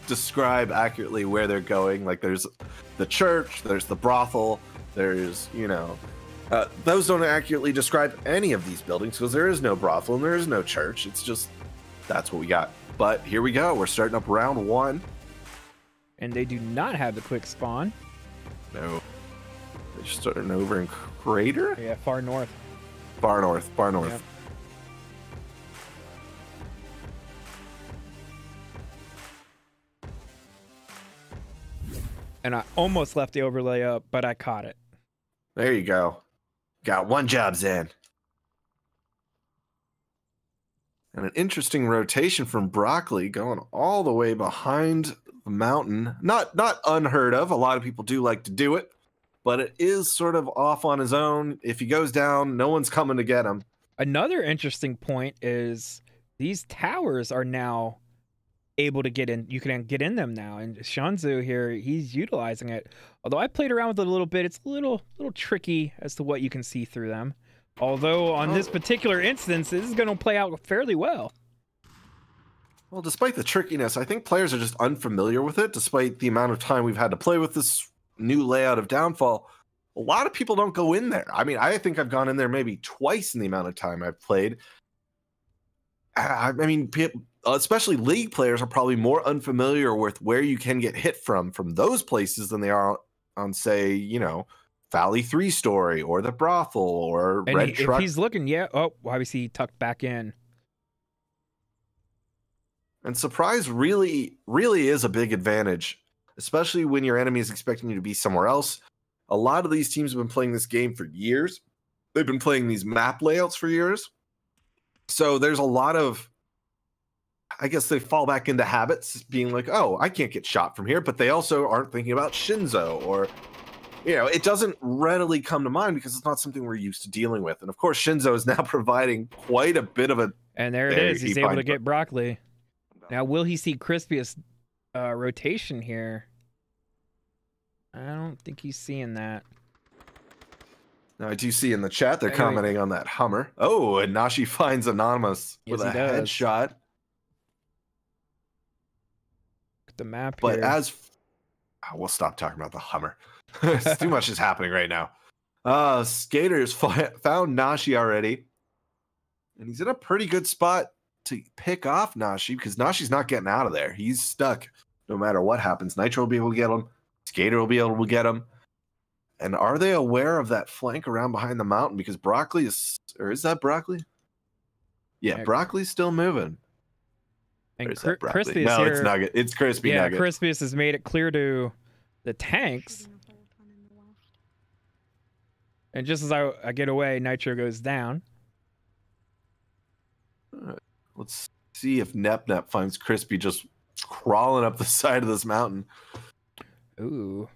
describe accurately where they're going. Like, there's the church, there's the brothel, there's, you know, those don't accurately describe any of these buildings because there is no brothel and there is no church. It's just, that's what we got. But here we go. We're starting up round 1. And they do not have the quick spawn. No. They're starting over in Crater? Yeah, far north. Far north. Yep. And I almost left the overlay up, but I caught it. There you go. Got one job's in. And an interesting rotation from Broccoli going all the way behind the mountain. Not unheard of. A lot of people do like to do it, but it is sort of off on his own. If he goes down, no one's coming to get him. Another interesting point is these towers are now able to get in. You can get in them now, and Shanzu here, he's utilizing it. Although I played around with it a little bit, it's a little tricky as to what you can see through them. Although on this particular instance, this is going to play out fairly well. Well, despite the trickiness, I think players are just unfamiliar with it. Despite the amount of time we've had to play with this new layout of Downfall, a lot of people don't go in there. I mean, I think I've gone in there maybe twice in the amount of time I've played. I mean, especially League players are probably more unfamiliar with where you can get hit from those places than they are on, say, you know, Valley 3 Story or the brothel or and Red Truck. If he's looking, yeah. Oh, obviously he tucked back in. And surprise really is a big advantage, especially when your enemy is expecting you to be somewhere else. A lot of these teams have been playing this game for years. They've been playing these map layouts for years. So there's a lot of, I guess they fall back into habits being like, oh, I can't get shot from here. But they also aren't thinking about Shinzo, or, you know, it doesn't readily come to mind because it's not something we're used to dealing with. And of course, Shinzo is now providing quite a bit of a... And there it is. He's able to get Broccoli. Now, will he see Crispiest rotation here? I don't think he's seeing that. Now, I do see in the chat they're commenting on that Hummer. Oh, and Nashi finds Anonymous with a headshot. The map but here. As we'll stop talking about the Hummer. Too much is happening right now. Skaters found Nashi already, and he's in a pretty good spot to pick off Nashi because Nashi's not getting out of there. He's stuck no matter what happens. Nitro will be able to get him. Skater will be able to get him. And are they aware of that flank around behind the mountain? Because Broccoli is, or is that Broccoli? Yeah, Broccoli's still moving. And Broccoli? Crispius No, here, it's Nugget. It's Crispy Nugget. Yeah, Crispius has made it clear to the tanks. And just as I get away, Nitro goes down. Let's see if Nep finds Crispy just crawling up the side of this mountain. Ooh.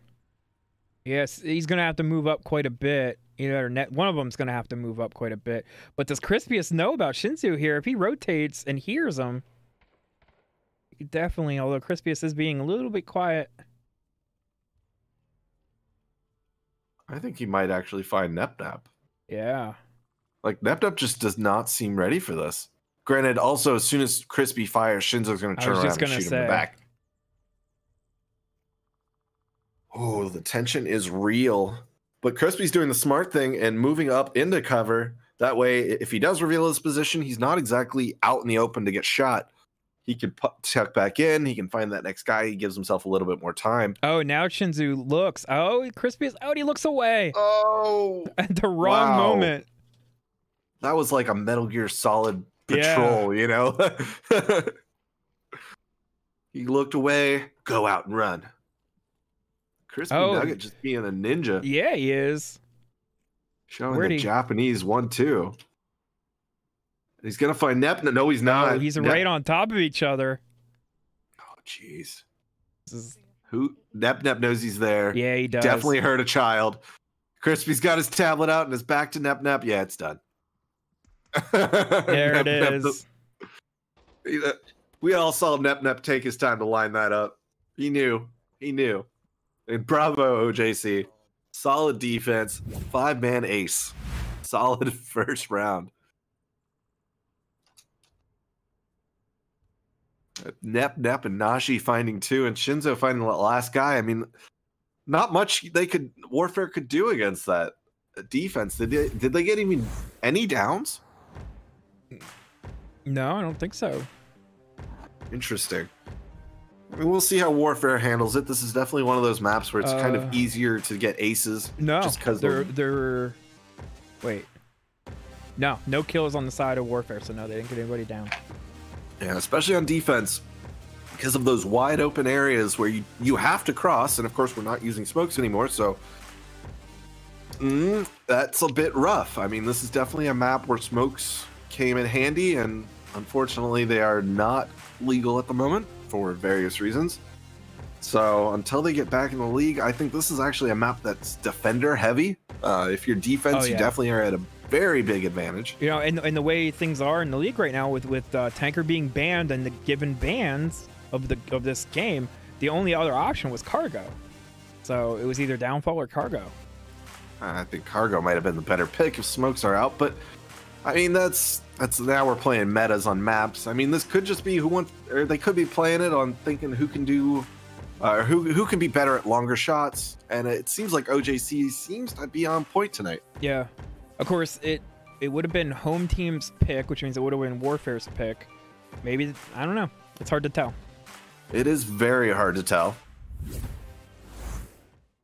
Yes, he's going to have to move up quite a bit. One of them's going to have to move up quite a bit. But does Crispius know about Shinzu here? If he rotates and hears him, he could definitely, although Crispius is being a little bit quiet. I think he might actually find Nep. Yeah. Like, Nep just does not seem ready for this. Granted, also, as soon as Crispy fires, Shinzo's going to turn around and shoot him in the back. Oh, the tension is real. But Crispy's doing the smart thing and moving up into cover. That way, if he does reveal his position, he's not exactly out in the open to get shot. He can tuck back in. He can find that next guy. He gives himself a little bit more time. Oh, now Shinzu looks. Oh, Crispy is out. He looks away. Oh. At the wrong moment. That was like a Metal Gear Solid patrol, you know? He looked away. Go out and run. Crispy Nugget just being a ninja. Yeah, he is. Showing the Japanese 1-2. He's going to find Nep. No, he's not. Oh, he's right on top of each other. Oh, jeez. Nep knows he's there. Yeah, he does. Definitely hurt a child. Crispy's got his tablet out and is back to Nep. Yeah, it's done. There it is. We all saw Nep take his time to line that up. He knew. And bravo, OJC. Solid defense. 5-man ace. Solid first round. Nep and Nashi finding 2 and Shinzo finding the last guy. I mean, not much Warfair could do against that defense. Did they get even any downs? No, I don't think so. Interesting. I mean, we'll see how Warfare handles it. This is definitely one of those maps where it's kind of easier to get aces. No, just because wait. No kills on the side of Warfare, so no, they didn't get anybody down. Yeah, especially on defense, because of those wide open areas where you have to cross, and of course we're not using smokes anymore, so that's a bit rough. I mean, this is definitely a map where smokes came in handy, and unfortunately they are not legal at the moment for various reasons. So until they get back in the league, I think this is actually a map that's defender heavy. If you're defense, you definitely are at a very big advantage. You know, and the way things are in the league right now, with tanker being banned and the given bans of this game, the only other option was cargo. So it was either downfall or cargo. I think cargo might have been the better pick if smokes are out, but I mean that's now we're playing metas on maps. I mean, this could just be they could be playing it on thinking who can do who can be better at longer shots, and it seems like OJC seems to be on point tonight. Yeah, of course it would have been home team's pick, which means it would have been Warfare's pick. Maybe, I don't know. It's hard to tell. It is very hard to tell.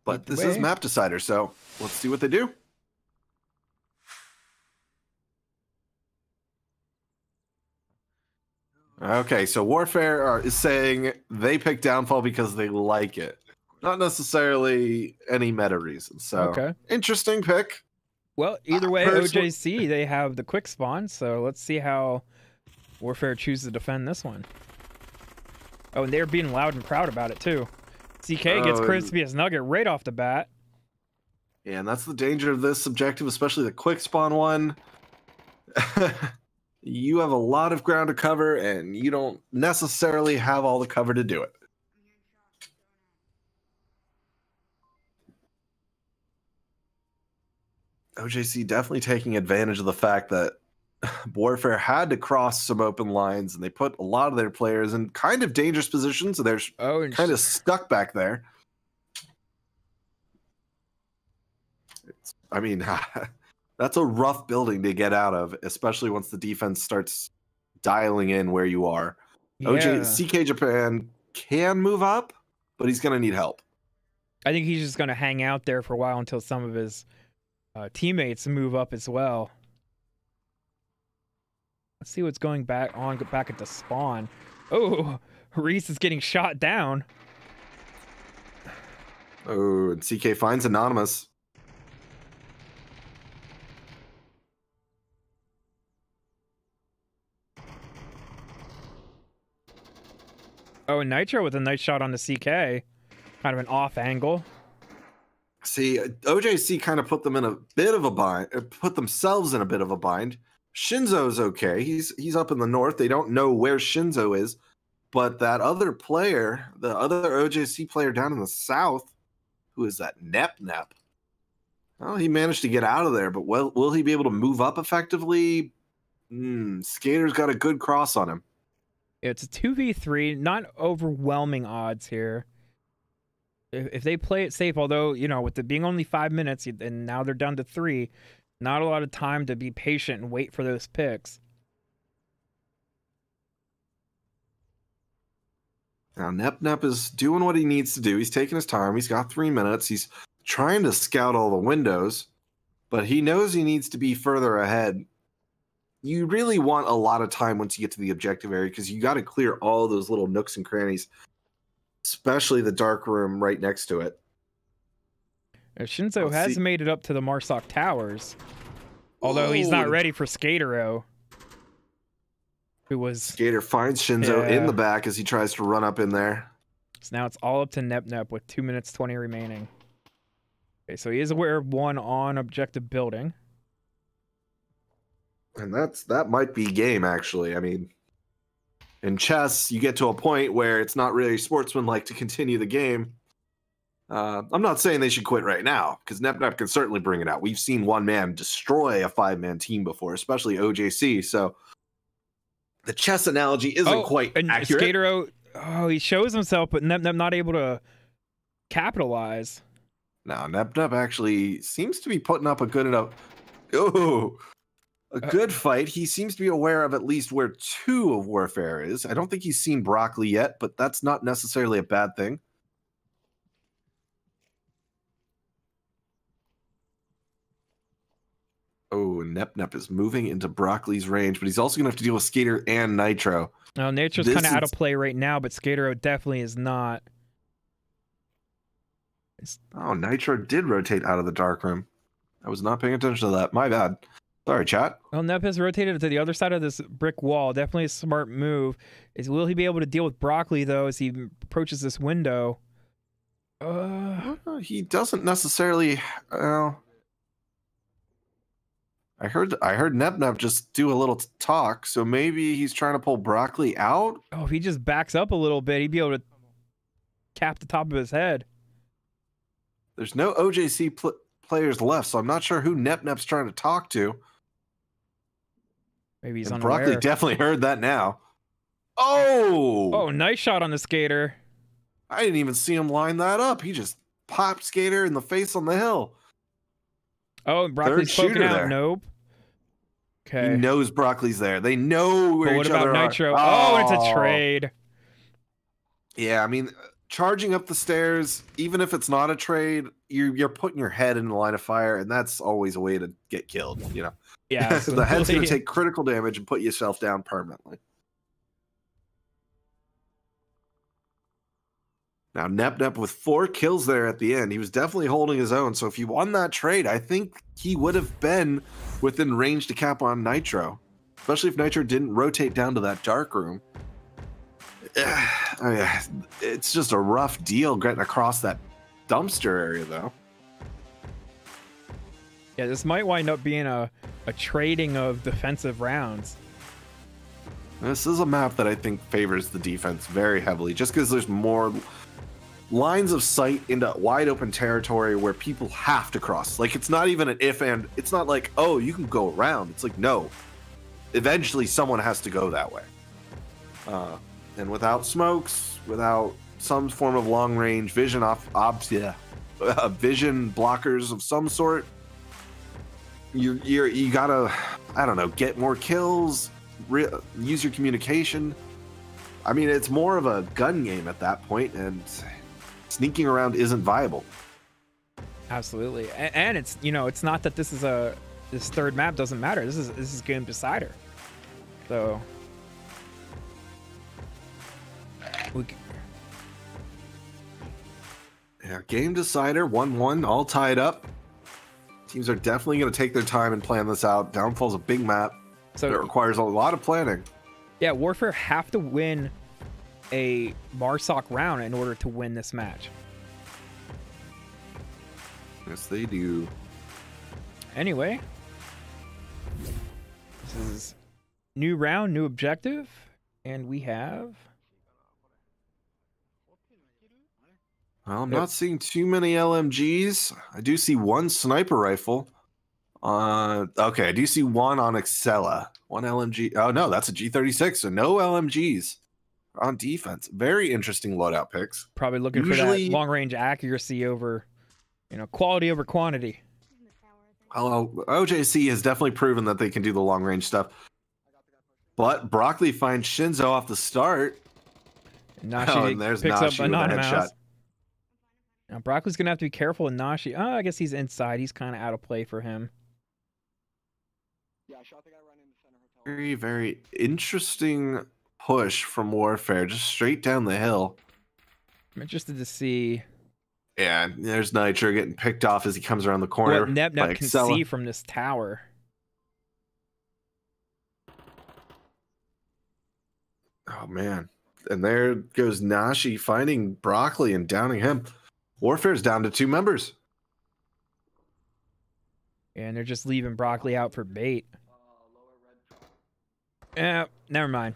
But this is map decider, so let's see what they do. Okay, so Warfare is saying they pick Downfall because they like it. Not necessarily any meta reason. So, interesting pick. Well, either way, OJC, they have the quick spawn, so let's see how Warfare chooses to defend this one. Oh, and they're being loud and proud about it, too. CK gets Crispy as Nugget right off the bat. Yeah, and that's the danger of this objective, especially the quick spawn one. You have a lot of ground to cover, and you don't necessarily have all the cover to do it. OJC definitely taking advantage of the fact that Warfare had to cross some open lines, and they put a lot of their players in kind of dangerous positions, so they're kind of stuck back there. I mean, that's a rough building to get out of, especially once the defense starts dialing in where you are. CK Japan can move up, but he's going to need help. I think he's just going to hang out there for a while until some of his teammates move up as well. Let's see what's going back at the spawn. Oh, Reese is getting shot down. Oh, and CK finds Anonymous. Oh, and Nitro with a nice shot on the CK. Kind of an off angle. See, OJC kind of put them in a bit of a bind, put themselves in a bit of a bind. Shinzo's okay. He's up in the north. They don't know where Shinzo is, but that other player, the other OJC player down in the south, who is that? Nep. Well, he managed to get out of there, but will he be able to move up effectively? Skater's got a good cross on him. It's a 2v3, not overwhelming odds here. If they play it safe, although, you know, with it being only 5 minutes and now they're down to 3, not a lot of time to be patient and wait for those picks. Now, Nep is doing what he needs to do. He's taking his time. He's got 3 minutes. He's trying to scout all the windows, but he knows he needs to be further ahead. You really want a lot of time once you get to the objective area because you got to clear all those little nooks and crannies, especially the dark room right next to it. Shinzo has made it up to the Marsoc Towers, although he's not ready for Skatero. Skater finds Shinzo in the back as he tries to run up in there. So now it's all up to Nep with 2 minutes 20 remaining. Okay, so he is aware of one on objective building. And that might be game, actually. I mean, in chess, you get to a point where it's not really sportsmanlike to continue the game. I'm not saying they should quit right now, because Nep can certainly bring it out. We've seen one man destroy a 5-man team before, especially OJC, so the chess analogy isn't quite accurate. Skatero, he shows himself, but Nep not able to capitalize. No, Nep actually seems to be putting up a good enough... A good fight. He seems to be aware of at least where 2 of Warfair is. I don't think he's seen Broccoli yet, but that's not necessarily a bad thing. Oh, Nep is moving into Broccoli's range, but he's also going to have to deal with Skater and Nitro. No, Nitro's kind of out of play right now, but Skatero definitely is not. Oh, Nitro did rotate out of the dark room. I was not paying attention to that. My bad. Sorry, chat. Well, Nep has rotated to the other side of this brick wall. Definitely a smart move. Will he be able to deal with Broccoli, though, as he approaches this window? He doesn't necessarily... I heard Nep just do a little talk, so maybe he's trying to pull Broccoli out? Oh, if he just backs up a little bit, he'd be able to cap the top of his head. There's no OJC players left, so I'm not sure who Nep's trying to talk to. Maybe he's and unaware. Broccoli definitely heard that now. Oh, nice shot on the Skater. I didn't even see him line that up. He just popped Skater in the face on the hill. Oh, Broccoli's poking out. There. Nope. Okay. He knows Broccoli's there. They know where each other are. What about Nitro? Oh, it's a trade. Yeah, I mean, charging up the stairs, even if it's not a trade, you're putting your head in the line of fire, and that's always a way to get killed, you know? Yeah. The head's going to take critical damage and put yourself down permanently. Now, Nep with 4 kills there at the end. He was definitely holding his own, so if he won that trade, I think he would have been within range to cap on Nitro, especially if Nitro didn't rotate down to that dark room. It's just a rough deal getting across that dumpster area, though. Yeah, this might wind up being a trading of defensive rounds. This is a map that I think favors the defense very heavily, just because there's more lines of sight into wide open territory where people have to cross. Like, it's not even an if and. It's not like, oh, you can go around. It's like, no. Eventually, someone has to go that way. And without smokes, without some form of long-range vision vision blockers of some sort, you gotta, I don't know, get more kills, use your communication. I mean, it's more of a gun game at that point, and sneaking around isn't viable. Absolutely, and it's, you know, it's not that this third map doesn't matter. This is game decider. So yeah, game decider, 1-1, all tied up. Teams are definitely going to take their time and plan this out. Downfall's a big map, so it requires a lot of planning. Yeah, Warfair have to win a Marsoc round in order to win this match. Yes, they do. Anyway, this is new round, new objective, and we have... Well, I'm not seeing too many LMGs. I do see one sniper rifle. Okay, I do see one on Excella. One LMG. Oh, no, that's a G36, so no LMGs on defense. Very interesting loadout picks. Probably looking for that long-range accuracy over, you know, quality over quantity. Well, OJC has definitely proven that they can do the long-range stuff. But Broccoli finds Shinzo off the start. Nashi and there's picks Nashi up with a Anonymous. headshot. Now, Broccoli's going to have to be careful with Nashi. Oh, I guess he's inside. He's kind of out of play for him. Yeah, I shot the guy running in the center hotel. Very, very interesting push from Warfair, just straight down the hill. I'm interested to see... Yeah, there's Nitro getting picked off as he comes around the corner. What Nep can see from this tower. Oh, man. And there goes Nashi finding Broccoli and downing him. Warfare's down to 2 members. And they're just leaving Broccoli out for bait. Yeah, never mind.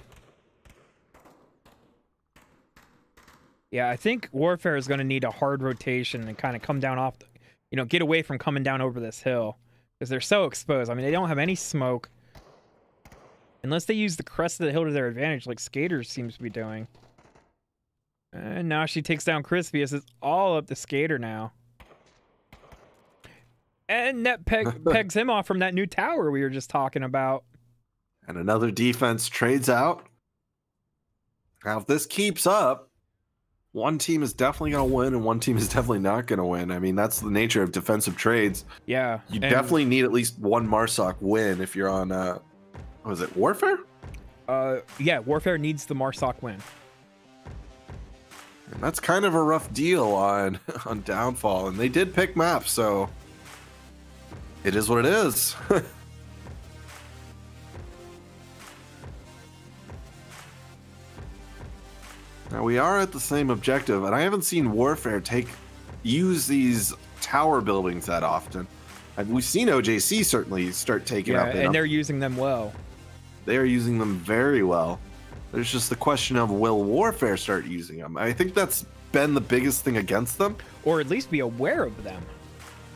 Yeah, I think Warfare is going to need a hard rotation and kind of come down off, you know, get away from coming down over this hill. Because they're so exposed. I mean, they don't have any smoke. Unless they use the crest of the hill to their advantage, like Skaters seems to be doing. And now she takes down Crispy. It's all up to Skater now. And Net pegs him off from that new tower we were just talking about. And another defense trades out. Now, if this keeps up, one team is definitely going to win and one team is definitely not going to win. I mean, that's the nature of defensive trades. Yeah. You definitely need at least one Marsoc win if you're on, was it Warfare? Yeah, Warfare needs the Marsoc win. And that's kind of a rough deal on Downfall. And they did pick maps, so it is what it is. Now we are at the same objective, and I haven't seen Warfare use these tower buildings that often. We've seen OJC certainly start taking up in and them. they're using them well. They are using them very well. There's just the question of, will Warfare start using them? I think that's been the biggest thing against them. Or at least be aware of them.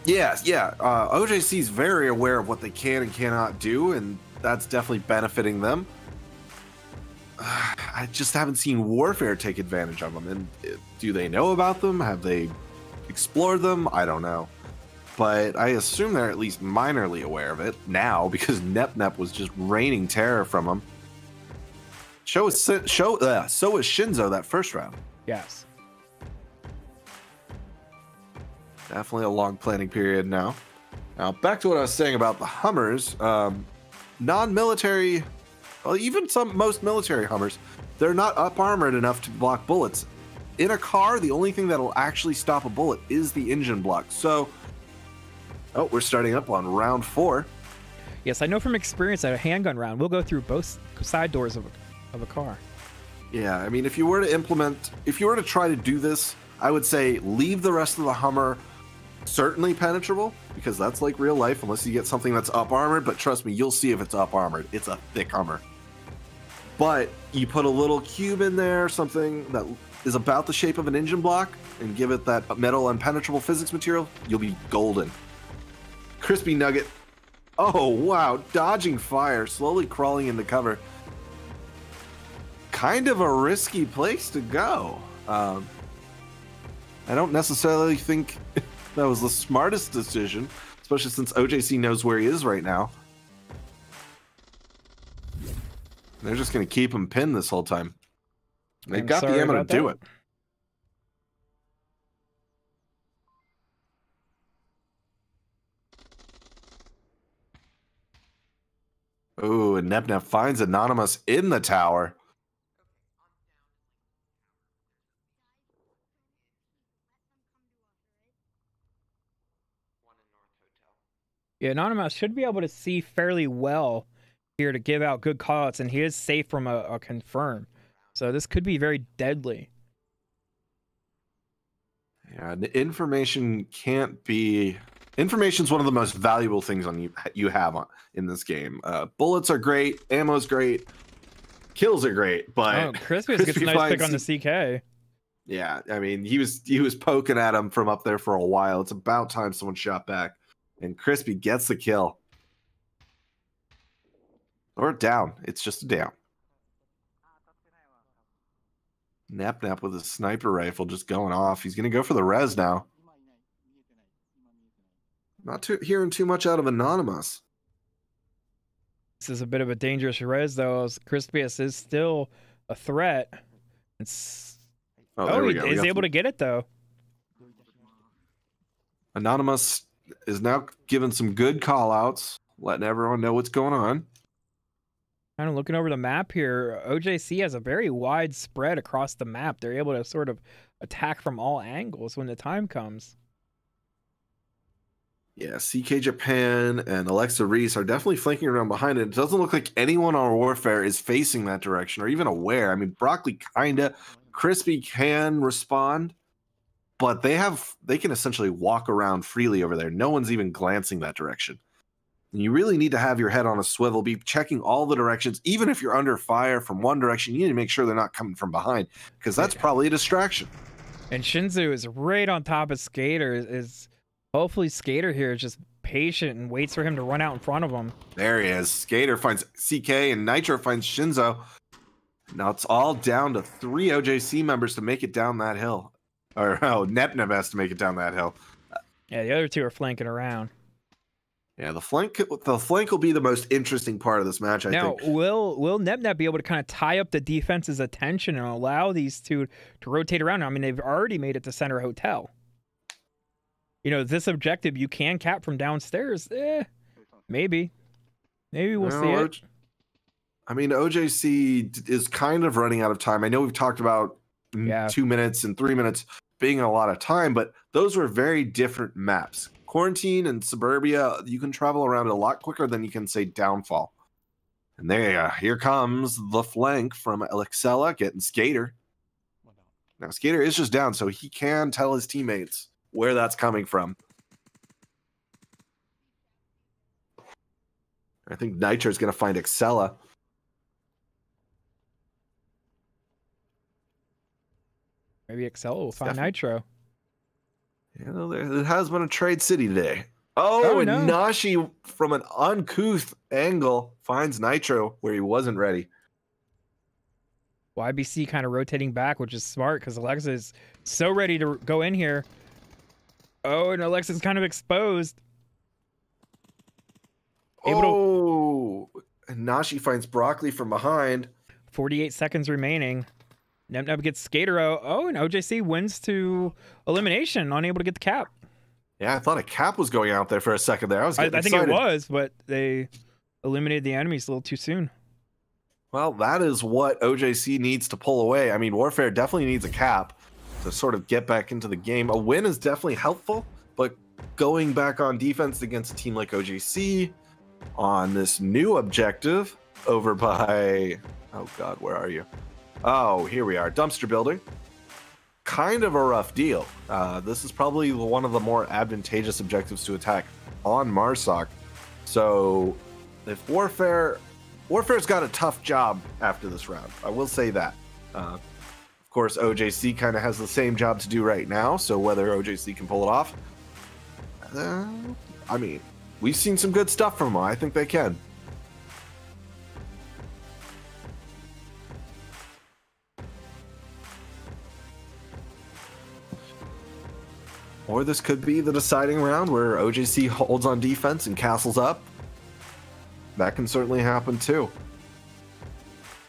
Yeah. OJC is very aware of what they can and cannot do, and that's definitely benefiting them. I just haven't seen Warfare take advantage of them. And do they know about them? Have they explored them? I don't know. But I assume they're at least minorly aware of it now, because Nep was just raining terror from them. So is Shinzo that first round. Yes. Definitely a long planning period now. Now, back to what I was saying about the Hummers. Non-military, well, even most military Hummers, they're not up-armored enough to block bullets. In a car, the only thing that'll actually stop a bullet is the engine block. So, we're starting up on round 4. Yes, I know from experience that a handgun round will go through both side doors of a car. Yeah, I mean, if you were to try to do this, I would say leave the rest of the Hummer certainly penetrable, because that's like real life, unless you get something that's up armored. But trust me, you'll see if it's up armored. It's a thick Hummer. But you put a little cube in there, something that is about the shape of an engine block, and give it that metal impenetrable physics material, you'll be golden. Crispy Nugget. Oh, wow. Dodging fire, slowly crawling into cover. Kind of a risky place to go. I don't necessarily think that was the smartest decision, especially since OJC knows where he is right now. They're just going to keep him pinned this whole time. They've got the ammo to do it. Ooh, and Nep finds Anonymous in the tower. Yeah, Anonymous should be able to see fairly well here to give out good callouts, and he is safe from a confirm. So this could be very deadly. Yeah, the information can't be. Information's one of the most valuable things you have in this game. Bullets are great, ammo's great, kills are great, but Crispy gets a nice pick on the CK. Yeah, I mean he was poking at him from up there for a while. It's about time someone shot back, and Crispy gets the kill. Or down. It's just a down. Nep with his sniper rifle just going off. He's going to go for the res now. Not hearing too much out of Anonymous. This is a bit of a dangerous res, though, as Crispius is still a threat. There we go. He's able to get it, though. Anonymous is now giving some good call-outs, letting everyone know what's going on. Kind of looking over the map here, OJC has a very wide spread across the map. They're able to sort of attack from all angles when the time comes. Yeah, CK Japan and Alexa Reese are definitely flanking around behind it. It doesn't look like anyone on Warfare is facing that direction or even aware. I mean, Broccoli kinda, Crispy can respond, but they can essentially walk around freely over there. No one's even glancing that direction. And you really need to have your head on a swivel, be checking all the directions. Even if you're under fire from one direction, you need to make sure they're not coming from behind, because that's probably a distraction. And Shinzu is right on top of Skater. Hopefully Skater here is just patient and waits for him to run out in front of him. There he is. Skater finds CK and Nitro finds Shinzo. Now it's all down to 3 OJC members to make it down that hill. Or Nep has to make it down that hill. Yeah, the other two are flanking around. Yeah, the flank will be the most interesting part of this match, I think. Now, will Nep be able to kind of tie up the defense's attention and allow these two to rotate around? I mean, they've already made it to Center Hotel. You know, this objective you can cap from downstairs. Maybe. Maybe we'll see it. I mean, OJC is kind of running out of time. I know we've talked about 2 minutes and 3 minutes being a lot of time, but those were very different maps. Quarantine and Suburbia, you can travel around a lot quicker than you can, say, Downfall. And here comes the flank from Alexella getting Skater. Now, Skater is just down, so he can tell his teammates where that's coming from. I think Nitro is going to find Excella. Maybe Excella will find Nitro. You know, it has been a trade city today. And Nashi from an uncouth angle finds Nitro where he wasn't ready. YBC kind of rotating back, which is smart because Alexa is so ready to go in here. Oh, and Alexa's kind of exposed. And Nashi finds Broccoli from behind. 48 seconds remaining. Nep gets Skater out. Oh, and OJC wins to elimination, unable to get the cap. Yeah, I thought a cap was going out there for a second there. I think it was, but they eliminated the enemies a little too soon. Well, that is what OJC needs to pull away. I mean, Warfare definitely needs a cap to sort of get back into the game. A win is definitely helpful, but going back on defense against a team like OJC on this new objective over by... Oh, God, where are you? Oh, here we are. Dumpster building. Kind of a rough deal. This is probably one of the more advantageous objectives to attack on Marsoc. So if Warfare's got a tough job after this round. I will say that. Of course, OJC kind of has the same job to do right now. So whether OJC can pull it off, I mean, we've seen some good stuff from them. I think they can. Or this could be the deciding round where OJC holds on defense and castles up. That can certainly happen too.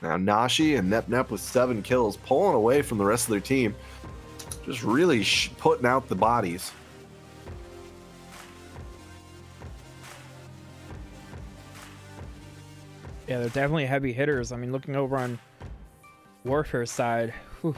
Now Nashi and Nep with 7 kills, pulling away from the rest of their team. Just really putting out the bodies. Yeah, they're definitely heavy hitters. I mean, looking over on Warfair side, whew.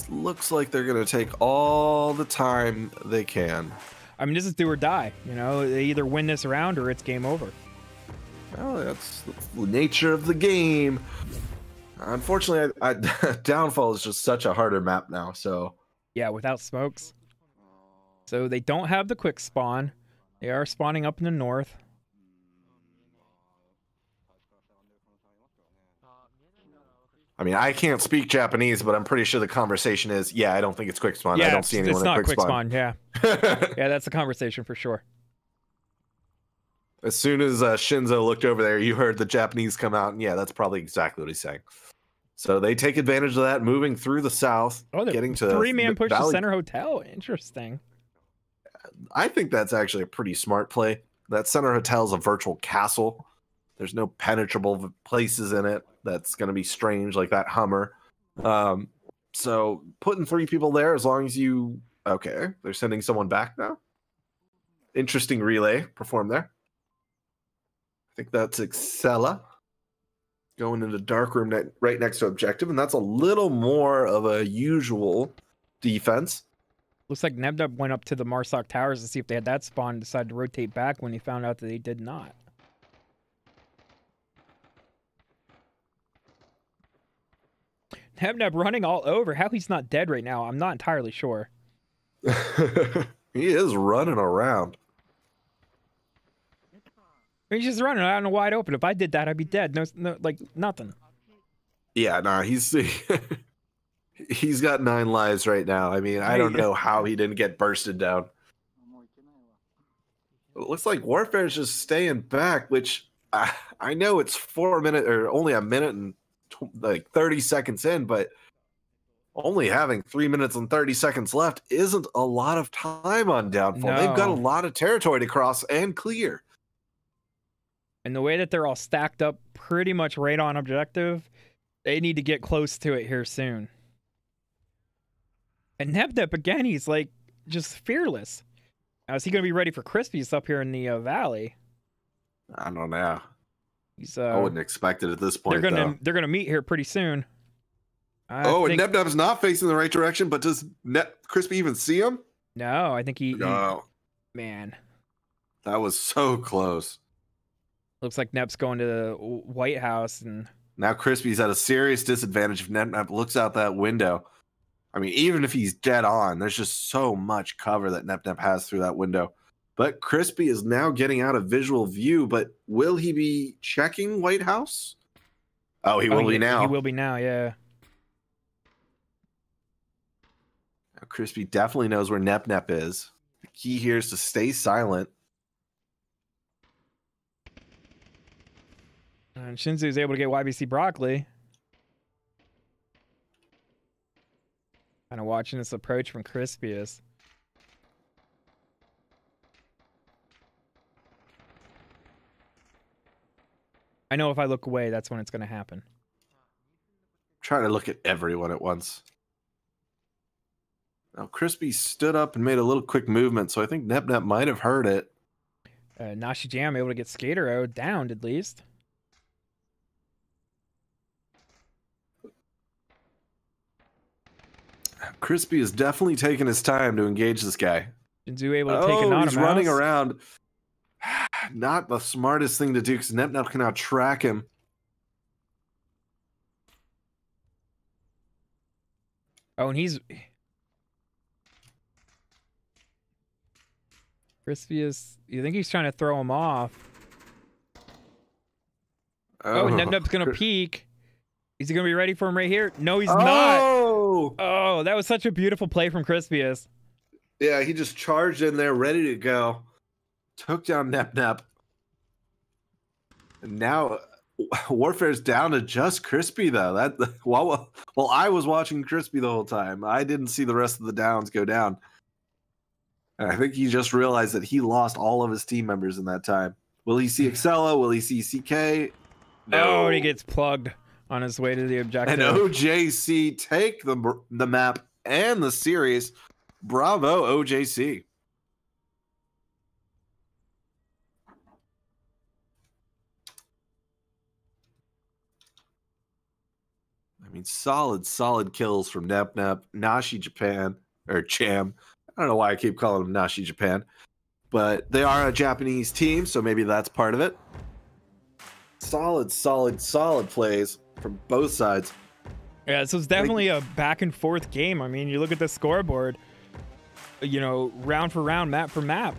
Looks like they're going to take all the time they can. I mean, this is do or die. You know, they either win this round or it's game over. Well, that's the nature of the game. Unfortunately, Downfall is just such a harder map now, so... Yeah, without smokes. So they don't have the quick spawn. They are spawning up in the north. I mean, I can't speak Japanese, but I'm pretty sure the conversation is, yeah, I don't think it's quick spawn. Yeah, I don't see anyone it's at not quick spawn. Yeah. Yeah, that's the conversation for sure. As soon as Shinzo looked over there, you heard the Japanese come out, and yeah, that's probably exactly what he's saying. So they take advantage of that, moving through the south, Oh, getting to three-man push to Valley. center hotel. Interesting. I think that's actually a pretty smart play. That center hotel is a virtual castle. There's no penetrable places in it that's going to be strange, like that Hummer. So putting 3 people there, as long as you... Okay, they're sending someone back now. Interesting relay performed there. I think that's Excella going into dark room right next to objective, and that's a little more of a usual defense. Looks like Nebnub went up to the Marsoc Towers to see if they had that spawn and decided to rotate back when he found out that they did not. Nebnub running all over. How he's not dead right now, I'm not entirely sure. He is running around. He's just running out in the wide open. If I did that, I'd be dead. No, like nothing. Yeah, nah, he's he's got 9 lives right now. I mean, I don't know how he didn't get bursted down. It looks like Warfair is just staying back, which I know it's 4 minutes or only a minute and like 30 seconds in, but only having 3 minutes and 30 seconds left isn't a lot of time on Downfall. No. They've got a lot of territory to cross and clear. And the way that they're all stacked up pretty much right on objective, they need to get close to it here soon. And Nebnep, again, he's like just fearless. Now, is he going to be ready for Crispies up here in the valley? I don't know. He's, I wouldn't expect it at this point. They're gonna meet here pretty soon. And Nebneb's not facing the right direction, but does Crispy even see him? No, I think No. Man, That was so close. looks like Nep's going to the White House, and Now Crispy's at a serious disadvantage if Nep looks out that window. I mean, even if he's dead on, there's just so much cover that Nep has through that window. But Crispy is now getting out of visual view, but will he be checking White House? Oh, he will be now. He will be now, yeah. Now, Crispy definitely knows where Nep is. The key here is to stay silent. And Shinzu's able to get YBC Broccoli. Kind of watching this approach from Crispius. I know if I look away, that's when it's going to happen. Trying to look at everyone at once. Now, Crispy stood up and made a little quick movement, so I think Nep might have heard it. Nashi Jam able to get Skater downed at least. Crispy is definitely taking his time to engage this guy. Shinzu able to take a he's running around. Not the smartest thing to do because Nep can now track him. Oh, and he's... Crispius, you think he's trying to throw him off? Oh, Nebnub's going to peek. Is he going to be ready for him right here? No, he's not. Oh, that was such a beautiful play from Crispius. Yeah, he just charged in there, ready to go. Took down Nep. And now Warfare's down to just Crispy, though. While I was watching Crispy the whole time, I didn't see the rest of the downs go down. And I think he just realized that he lost all of his team members in that time. Will he see Excella? Will he see CK? No. Oh, and he gets plugged on his way to the objective. And OJC take the map and the series. Bravo, OJC. mean, solid kills from Nep, Nashi Japan, or Cham. I don't know why I keep calling them Nashi Japan, but they are a Japanese team, so maybe that's part of it. Solid plays from both sides. Yeah, this was definitely a back and forth game. I mean, you look at the scoreboard, you know, round for round, map for map.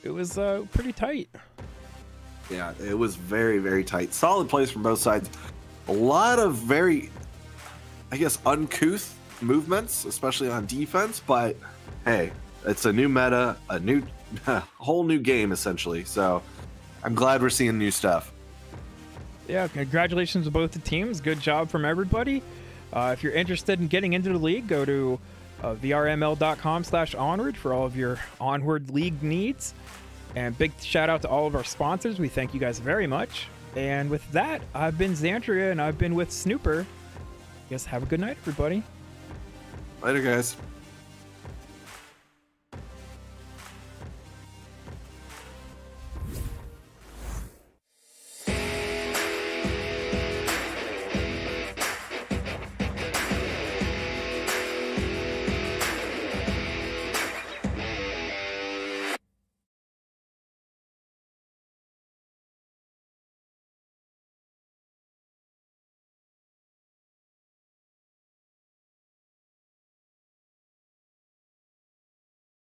It was pretty tight. Yeah, it was very tight. Solid plays from both sides. A lot of very, I guess, uncouth movements, especially on defense. But hey, it's a new meta, a new, whole new game essentially. So I'm glad we're seeing new stuff. Yeah, congratulations to both the teams. Good job from everybody. If you're interested in getting into the league, go to vrml.com/onward for all of your Onward League needs. And big shout out to all of our sponsors. We thank you guys very much. And with that, I've been Xandria and I've been with Snooper. Yes, have a good night, everybody. Later, guys.